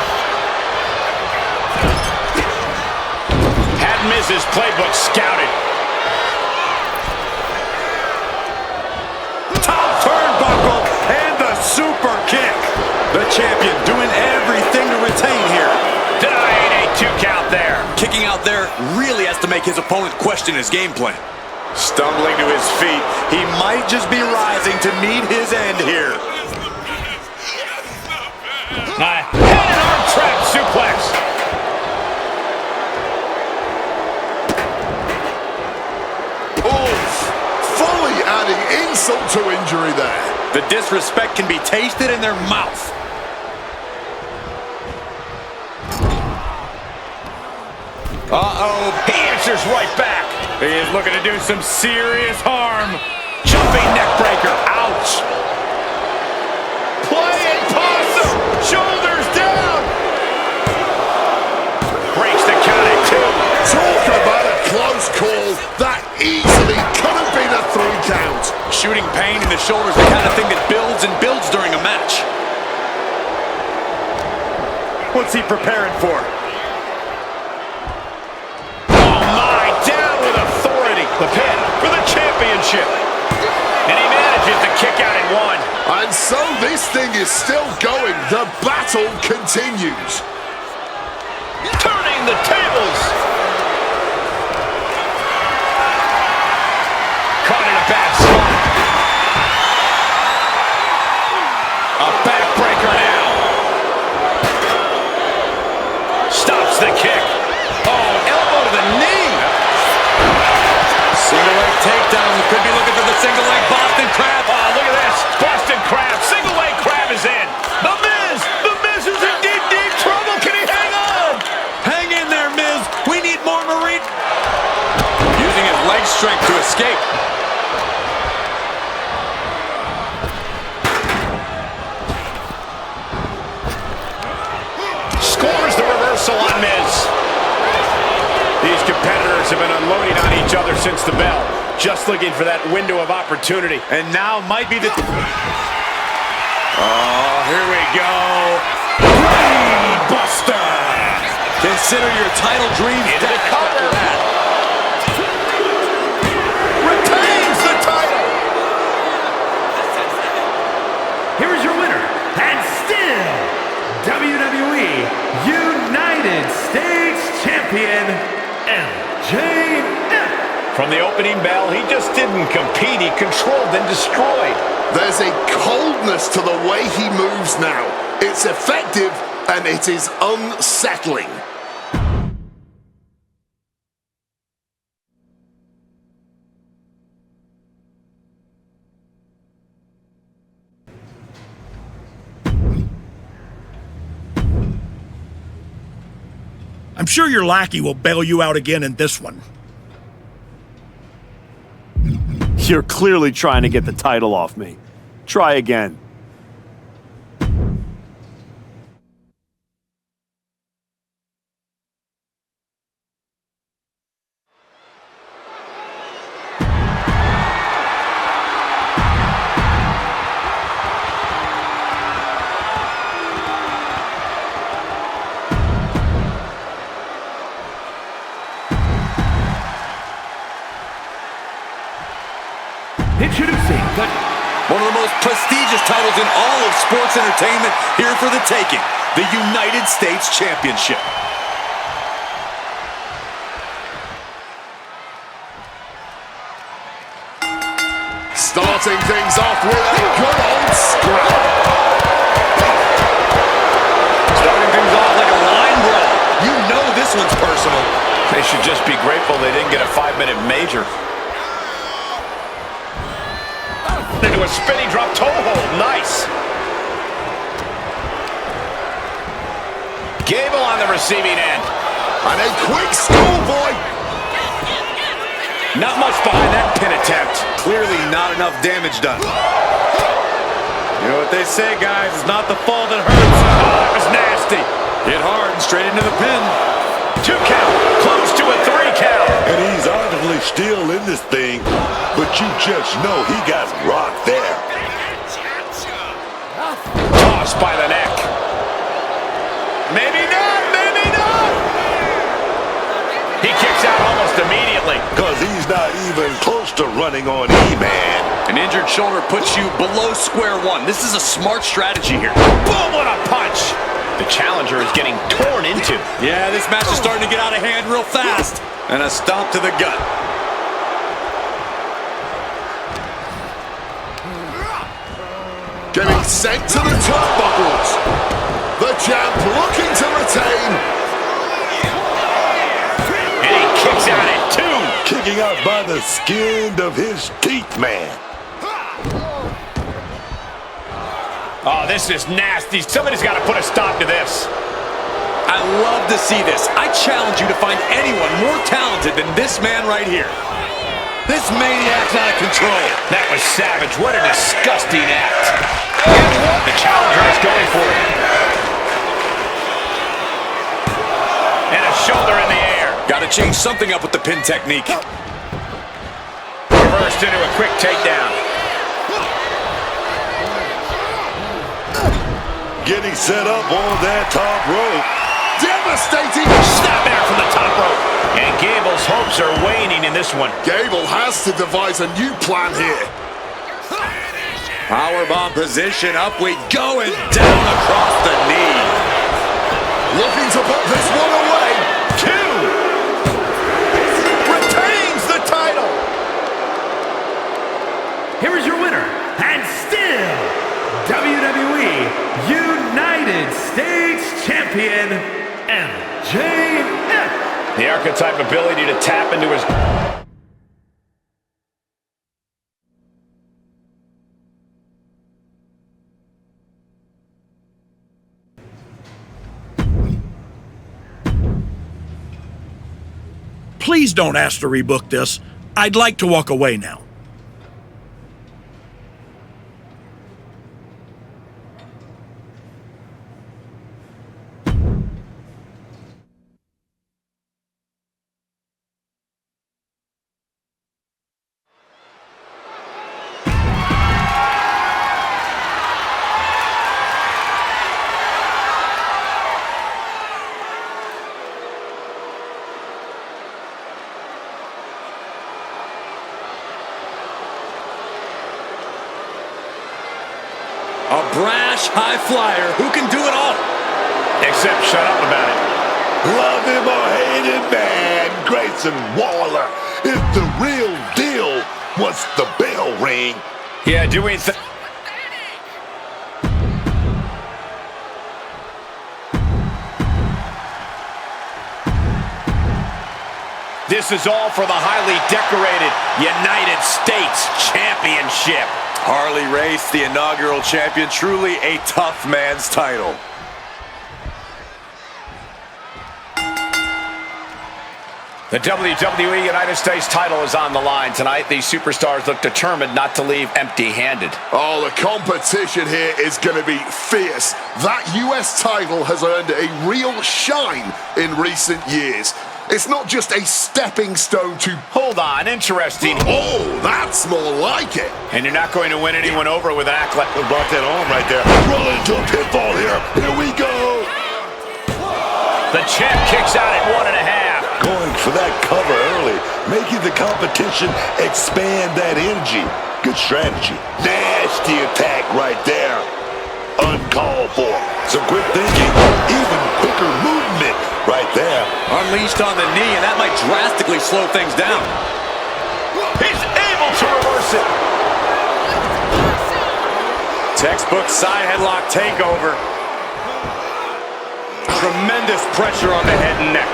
Had Miz's playbook scouted. Super kick. The champion doing everything to retain here. Denying a 2 count there. Kicking out there really has to make his opponent question his game plan. Stumbling to his feet, he might just be rising to meet his end here. Head and arm trap suplex. Oof. Fully adding insult to injury there. The disrespect can be tasted in their mouth. Uh-oh, he answers right back. He is looking to do some serious harm. Jumping neck breaker, ouch. Playing possum, shoulders down. Breaks the count at 2. Talk about a close call. That easily could have been a 3 count. Shooting pain in the shoulder is the kind of thing that builds and builds during a match. What's he preparing for? Oh my, down with authority. The pin for the championship. And he manages to kick out in 1. And so this thing is still going. The battle continues. Turning the tables. Caught in a bad spot. A backbreaker now. Stops the kick. Oh, elbow to the knee. Single leg takedown. Could be looking for the single leg Boston Crab. Oh, look at this. Boston Crab. Single leg crab is in. The Miz. The Miz is in deep, deep trouble. Can he hang on? Hang in there, Miz. We need more Marine. Using his leg strength to escape. Scores the reversal on Miz. These competitors have been unloading on each other since the bell. Just looking for that window of opportunity. And now might be the... Oh, here we go. Brainbuster. Consider your title dreams into the cover. that. Retains the title. Here is your winner, and still WWE United States Champion, MJF. From the opening bell, he just didn't compete. He controlled and destroyed. There's a coldness to the way he moves now. It's effective and it is unsettling. I'm sure your lackey will bail you out again in this one. You're clearly trying to get the title off me. Try again. prestigious titles in all of sports entertainment here for the taking. The United States Championship. Starting things off with a good old scrap. Starting things off like a line brawl. You know this one's personal. They should just be grateful they didn't get a 5-minute major. Into a spinning drop toe hold. Nice. Gable on the receiving end. And a quick schoolboy. Not much behind that pin attempt. Clearly not enough damage done. You know what they say, guys. It's not the fall that hurts. Oh, that was nasty. Hit hard and straight into the pin. 2 count. Close to a 3 count. And he's obviously still in this thing, but you just know he got rocked there. Tossed by the neck. Maybe not, maybe not. He kicks out almost immediately. Because he's not even close to running on E-Man. An injured shoulder puts you below square one. This is a smart strategy here. Boom, what a punch. The challenger is getting torn into. Yeah, this match is starting to get out of hand real fast. And a stomp to the gut. Getting sent to the turnbuckles. The champ looking to retain. And he kicks out at 2. Kicking out by the skin of his teeth, man. Oh, this is nasty. Somebody's got to put a stop to this. I love to see this. I challenge you to find anyone more talented than this man right here. This maniac's out of control. That was savage. What a disgusting act. The challenger is going for it. And a shoulder in the air. Got to change something up with the pin technique. Reversed into a quick takedown. Getting set up on that top rope. Devastating snapmare from the top rope. And Gable's hopes are waning in this one. Gable has to devise a new plan here. Powerbomb position, up we go, and down across the knee. Looking to put this one away. 2. Retains the title. Here is your winner, and still WWE United States Champion, MJF. The archetype ability to tap into his... Please don't ask to rebook this. I'd like to walk away now. A brash high flyer who can do it all. Except shut up about it. Love him or hate him, man. Grayson Waller is the real deal once the bell ring. Yeah, do we This is all for the highly decorated United States Championship. Harley Race, the inaugural champion, truly a tough man's title. The WWE United States title is on the line tonight. These superstars look determined not to leave empty-handed. Oh, the competition here is going to be fierce. That US title has earned a real shine in recent years. It's not just a stepping stone to... Hold on, interesting. Oh, that's more like it. And you're not going to win anyone over with an act like... We brought that on right there. Roll into a pinfall here. Here we go. The champ kicks out at 1.5. Going for that cover early, making the competition expand that energy. Good strategy. Nasty attack right there. Uncalled for. Some quick thinking. Even quicker movement right there. Unleashed on the knee, and that might drastically slow things down. He's able to reverse it. Textbook side headlock takeover. Tremendous pressure on the head and neck.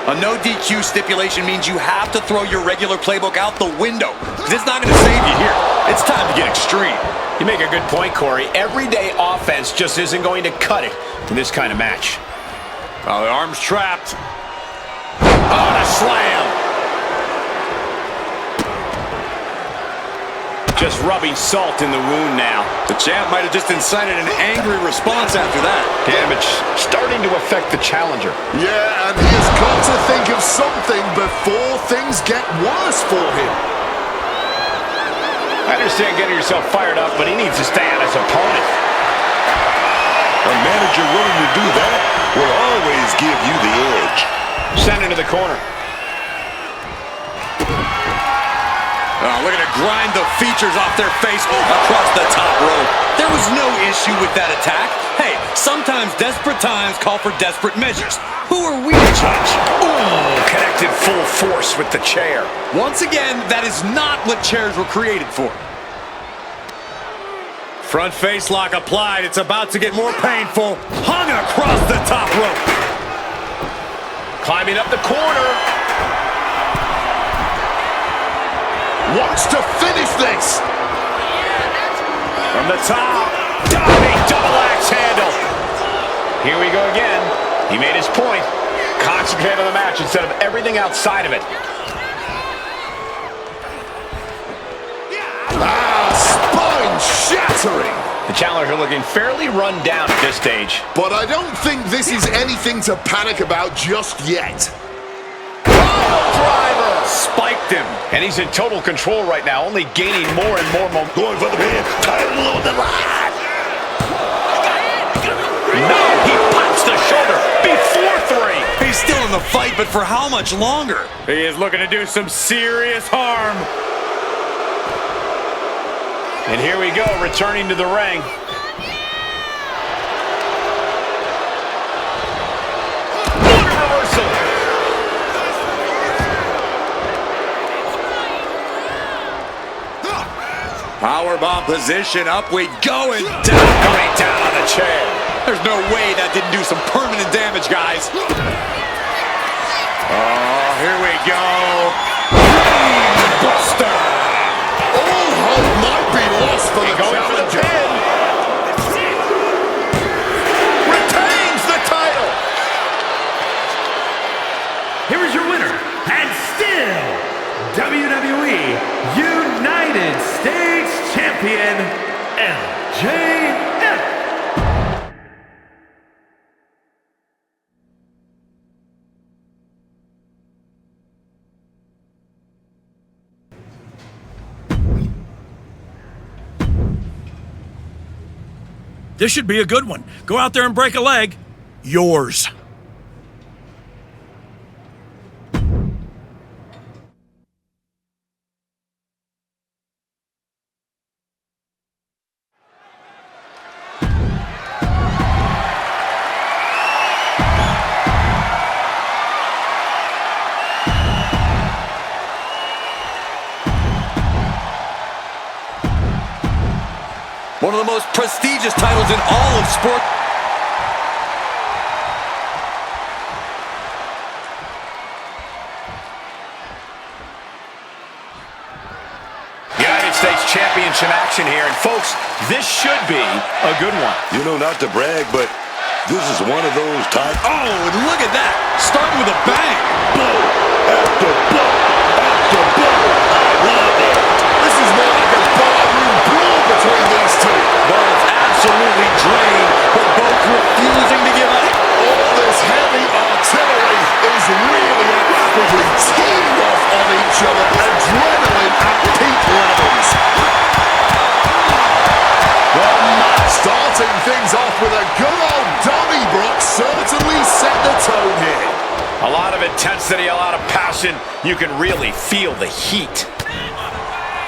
A no DQ stipulation means you have to throw your regular playbook out the window, because it's not going to save you here. It's time to get extreme. You make a good point, Corey. Everyday offense just isn't going to cut it in this kind of match. Oh, the arm's trapped. Oh, and a slam. Just rubbing salt in the wound now. The champ might have just incited an angry response after that. Damage starting to affect the challenger. Yeah, and he has got to think of something before things get worse for him. I understand getting yourself fired up, but he needs to stay on his opponent. A manager willing to do that will always give you the edge. Send into the corner. Oh, look at it grind the features off their face across the top rope. There was no issue with that attack. Hey, sometimes desperate times call for desperate measures. Who are we to judge? Ooh, connected full force with the chair. Once again, that is not what chairs were created for. Front face lock applied. It's about to get more painful. Hung across the top rope. Climbing up the corner. Wants to finish this. From the top. Diving double axe handle. Here we go again. He made his point. Concentrate on the match instead of everything outside of it. Spine shattering. The challenger looking fairly run down at this stage. But I don't think this is anything to panic about just yet. Driver spiked him, and he's in total control right now, only gaining more and more momentum. Going for the pin. Title on the line. No, he pops the shoulder before 3. He's still in the fight, but for how much longer? He is looking to do some serious harm. And here we go, returning to the ring. What a reversal! Powerbomb position, up we go, and down, coming down on the chair. There's no way that didn't do some permanent damage, guys. Oh, here we go. Buster. All hope might be lost for the challenger. Retains the title. Here is your winner, and still WWE United States Champion, LJF. This should be a good one. Go out there and break a leg. Yours. One of the most prestigious titles in all of sport. United States Championship action here, and folks, this should be a good one. You know, not to brag, but this is one of those times. Oh, and look at that. Starting with a bang. Blow after blow after blow. I love it. This is more like a barroom brawl between these two. Both absolutely drained, but both refusing to give up. All this heavy artillery is really actively teeing off on each other. Adrenaline at peak levels. Starting things off with a good old Donnybrook certainly set the tone here. A lot of intensity, a lot of passion. You can really feel the heat.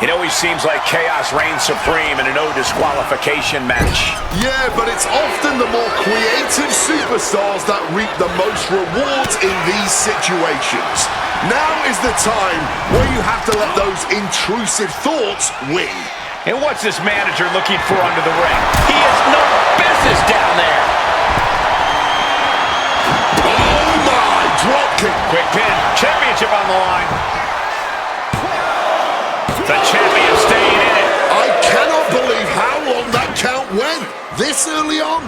It always seems like chaos reigns supreme in a no disqualification match. Yeah, but it's often the more creative superstars that reap the most rewards in these situations. Now is the time where you have to let those intrusive thoughts win. And what's this manager looking for under the ring? He has no business down there. Oh my, dropkick. Quick pin, championship on the line. The champion staying in it. I cannot believe how long that count went this early on.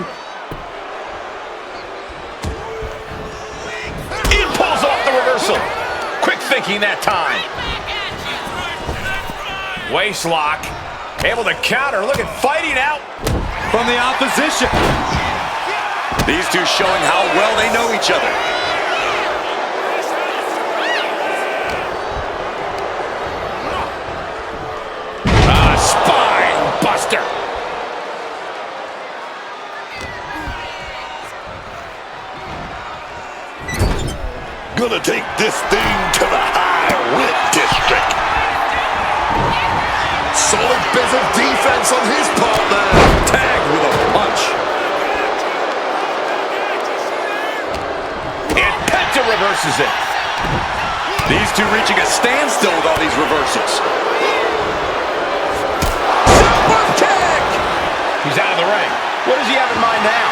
He pulls off the reversal. Quick thinking that time. Waist lock. Able to counter. Look at fighting out From the opposition. These two showing how well they know each other. Spine buster. Gonna take this thing to the high rip district. Solid bit of defense on his part there. Tagged with a punch. And Penta reverses it. These two reaching a standstill with all these reversals. He's out of the ring. What does he have in mind now?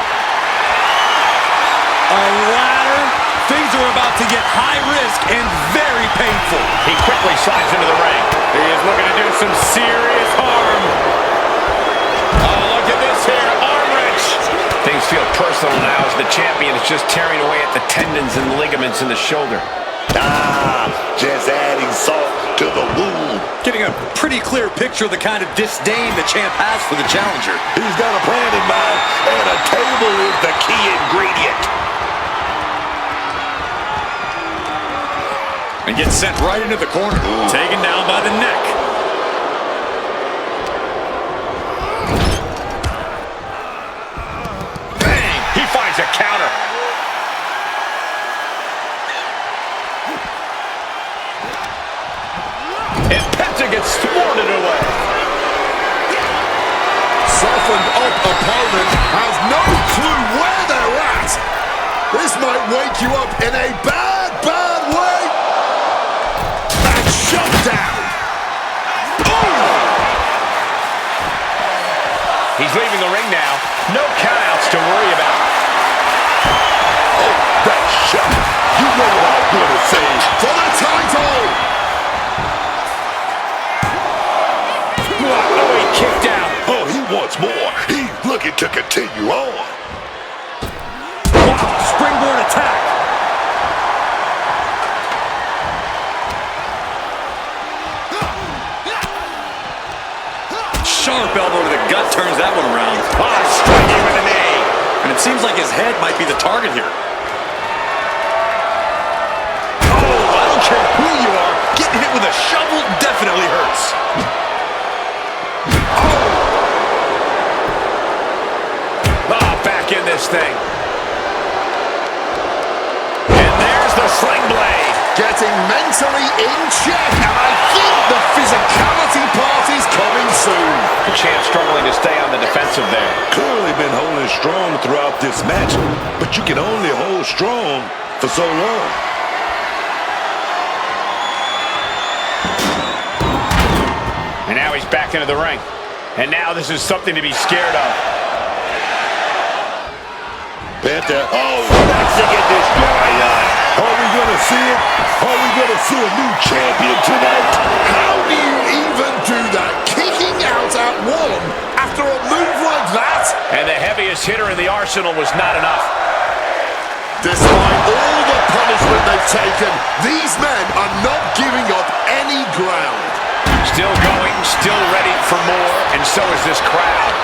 A ladder. Things are about to get high risk and very painful. He quickly slides into the ring. He is looking to do some serious harm. Oh, look at this here. Arm wrench. Things feel personal now as the champion is just tearing away at the tendons and ligaments in the shoulder. Just adding salt to the wound. Getting a pretty clear picture of the kind of disdain the champ has for the challenger. He's got a plan in mind, and a table is the key ingredient. And gets sent right into the corner. Taken down by the neck. Bang! He finds a counter. And Penta gets thwarted away. Softened up opponent has no clue where they're at. This might wake you up in a bad, bad way. And shut down. He's leaving the ring now. No countouts to worry about. Oh, that shot. You know what I'm going to say. For the title. Oh, he kicked out. Oh, he wants more. He's looking to continue on. Wow, springboard attack. Sharp elbow to the gut turns that one around. Striking with a knee. And it seems like his head might be the target here. Oh, I don't care who you are. Getting hit with a shovel definitely hurts. Back in this thing. And there's the sling blade. Getting mentally in check. And I think the physicality part is coming soon. The champ struggling to stay on the defensive there. Clearly been holding strong throughout this match, but you can only hold strong for so long. And now he's back into the ring. And now this is something to be scared of. Penta, that's to get this going on. Are we going to see it? Are we going to see a new champion tonight? How do you even do that? Kicking out at one after a move like that? And the heaviest hitter in the arsenal was not enough. Despite all the punishment they've taken, these men are not giving up any ground. Still going, still ready for more, and so is this crowd.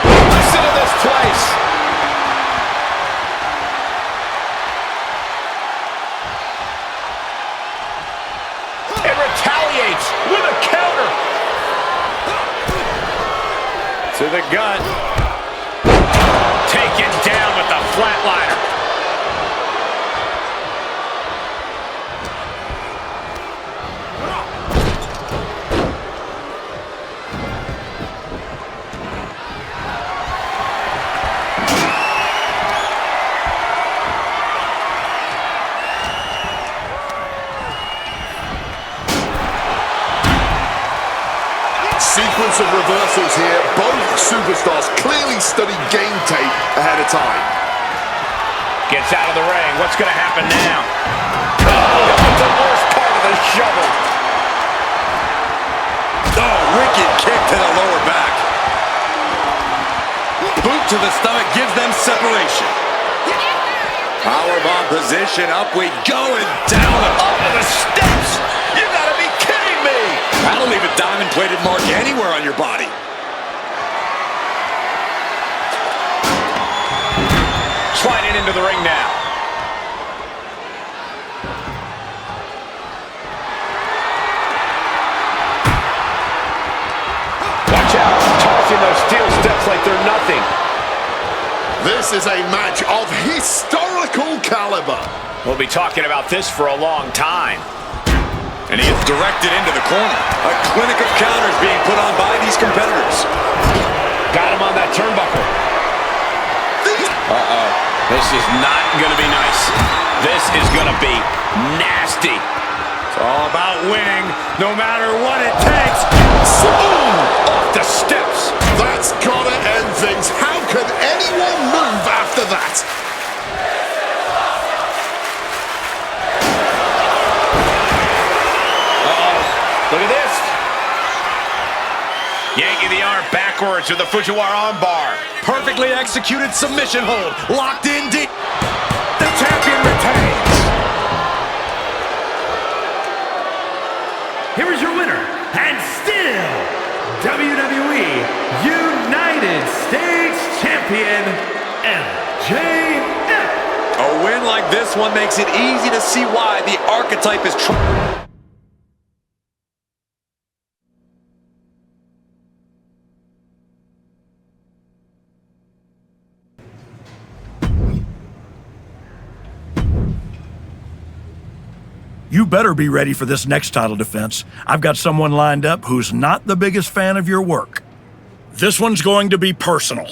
Listen to this place. And retaliates with a counter. To the gut. Taken down with the flatliner. of reversals here. Both superstars clearly studied game tape ahead of time. Gets out of the ring. What's going to happen now? Oh, the worst part of the shovel. Oh, wicked kick to the lower back. Boot to the stomach gives them separation. Powerbomb position, up we go, and down and up to the steps. You gotta be kidding me. That'll leave a diamond-plated mark anywhere on your body. Sliding into the ring now. Watch out, tossing those steel steps like they're nothing. This is a match of historical caliber. We'll be talking about this for a long time. And he is directed into the corner. A clinic of counters being put on by these competitors. Got him on that turnbuckle. Uh-oh. This is not going to be nice. This is going to be nasty. It's all about winning, no matter what it takes. Boom! Off the steps. That's gotta end things. How could anyone move after that? Look at this. Yanking the arm backwards with the Fujiwara armbar. Perfectly executed submission hold. Locked in deep. The champion retains. Here is your winner, and still WWE United States Champion, MJF. A win like this one makes it easy to see why the archetype is You better be ready for this next title defense. I've got someone lined up who's not the biggest fan of your work. This one's going to be personal.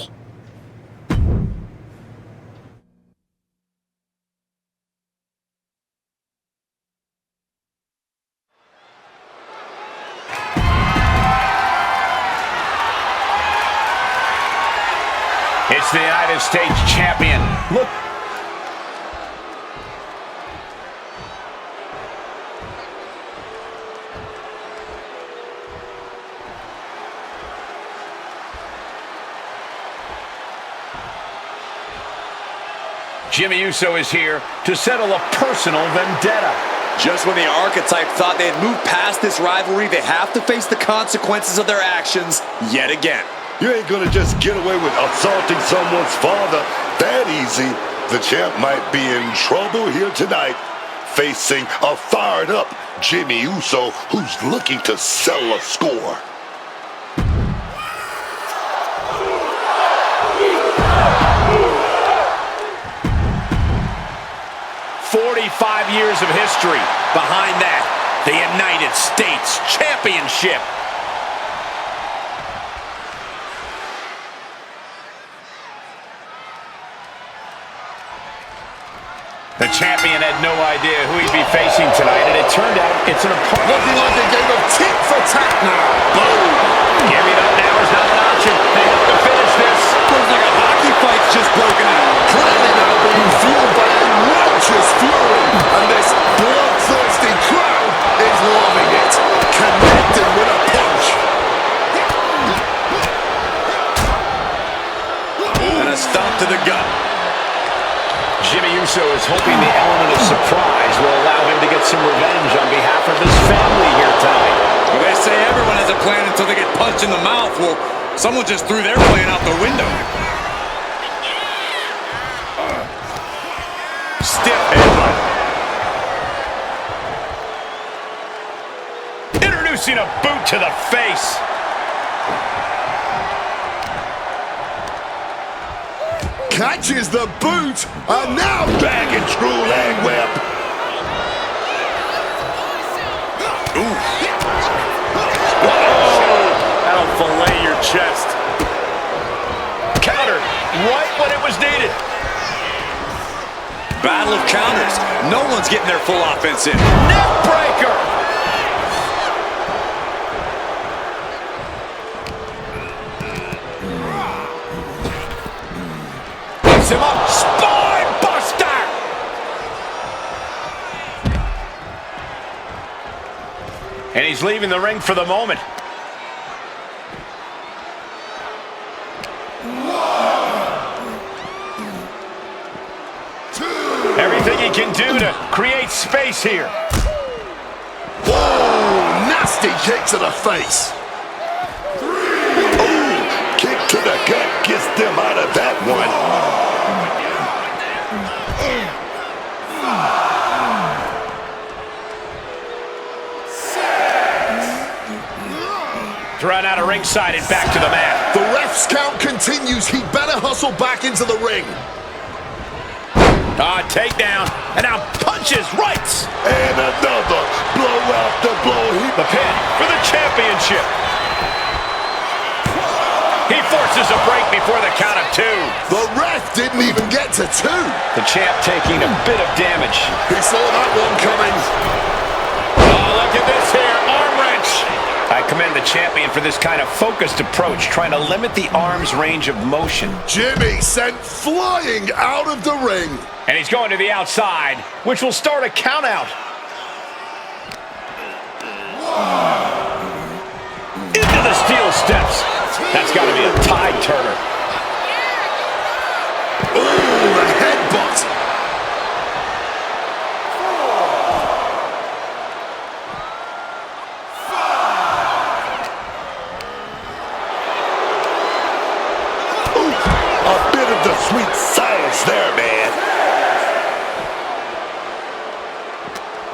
It's the United States Champion. Look. Jimmy Uso is here to settle a personal vendetta. Just when the archetype thought they had moved past this rivalry, they have to face the consequences of their actions yet again. You ain't gonna just get away with assaulting someone's father that easy. The champ might be in trouble here tonight, facing a fired-up Jimmy Uso who's looking to settle a score. 45 years of history. Behind that, the United States Championship. The champion had no idea who he'd be facing tonight, and it turned out it's an opponent. Looking like a game of tit for tat now. Boom! Giving up now is not an option. They have to finish this. Looks like a hockey fight's just broken out. Clearly now being fueled by a righteous fury, and this bloodthirsty crowd is loving it. Connected with a punch. And a stomp to the gut. Jimmy Uso is hoping the element of surprise will allow him to get some revenge on behalf of his family here tonight. Well, they say everyone has a plan until they get punched in the mouth. Well, someone just threw their plan out the window. Stiff headbutt. Introducing a boot to the face. Catches the boot, and now back in true leg whip. Ooh. Whoa! That'll fillet your chest. Counter right when it was needed. Battle of counters. No one's getting their full offense in. Neck breaker. Picks him up. Spine buster! And he's leaving the ring for the moment. Everything he can do to create space here. Whoa! Nasty kick to the face. Ooh, kick to the gut gets them out of that one. Thrown out of ringside and back to the mat. The ref's count continues. He better hustle back into the ring. Takedown, and now punches, rights. And another blow after blow. The pin for the championship. He forces a break before the count of 2. The ref didn't even get to 2. The champ taking a bit of damage. He saw that one coming. Oh, look at this here, arm wrench. I commend the champion for this kind of focused approach, trying to limit the arm's range of motion. Jimmy sent flying out of the ring. And he's going to the outside, which will start a count out. Into the steel steps. That's got to be a tide turner. Ooh, the headbutt. Ooh, a bit of the sweet science there, man.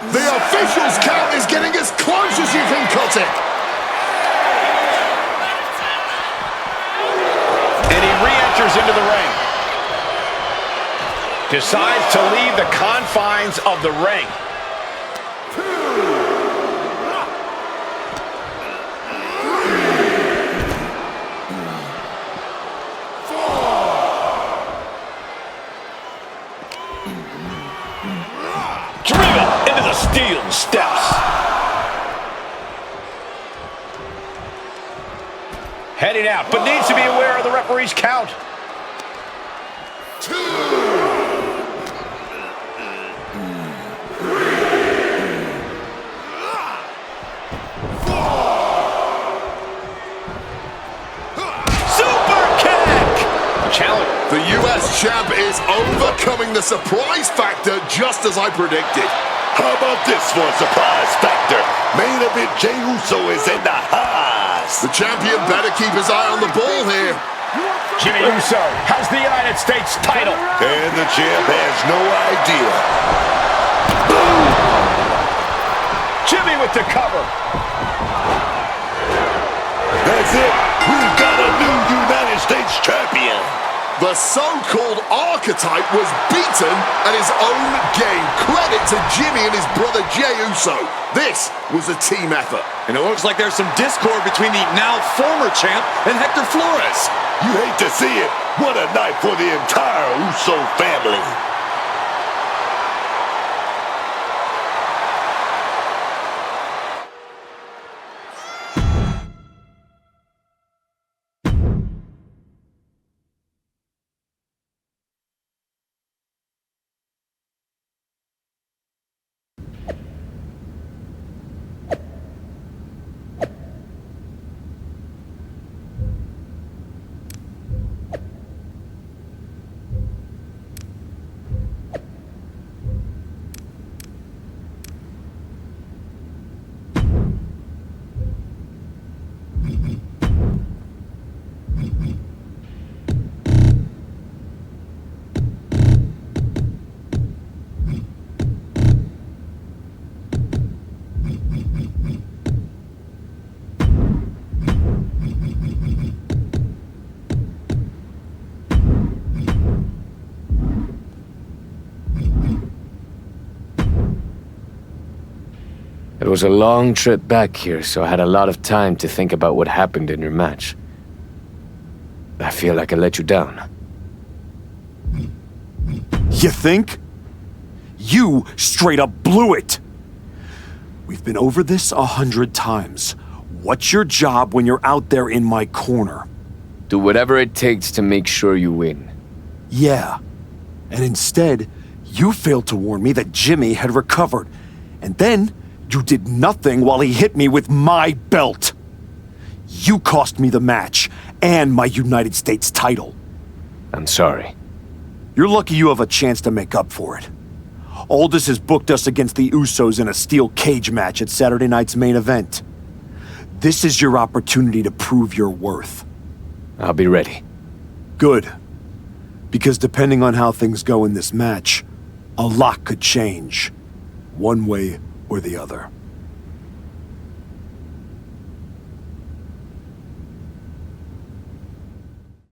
The official's count is getting as close as you can cut it. And he re-enters into the ring. Decides to leave the confines of the ring. Driven into the steel steps. Heading out, but needs to be aware of the referee's count. 2. Super kick! Challenge. The U.S. champ is overcoming the surprise factor just as I predicted. How about this for a surprise factor? Main event Jey Uso is in the house. The champion better keep his eye on the ball here. Jimmy Uso has the United States title. And the champ has no idea. Boom! Jimmy with the cover. That's it. We've got a new United States champion. The so-called archetype was beaten at his own game. Credit to Jimmy and his brother Jey Uso. This was a team effort. And it looks like there's some discord between the now former champ and Hector Flores. You hate to see it. What a night for the entire Uso family. It was a long trip back here, so I had a lot of time to think about what happened in your match. I feel like I let you down. You think? You straight up blew it! We've been over this 100 times. What's your job when you're out there in my corner? Do whatever it takes to make sure you win. Yeah. And instead, you failed to warn me that Jimmy had recovered. And then, you did nothing while he hit me with my belt. You cost me the match and my United States title. I'm sorry. You're lucky you have a chance to make up for it. Aldous has booked us against the Usos in a steel cage match at Saturday night's main event. This is your opportunity to prove your worth. I'll be ready. Good. Because depending on how things go in this match, a lot could change. One way or the other.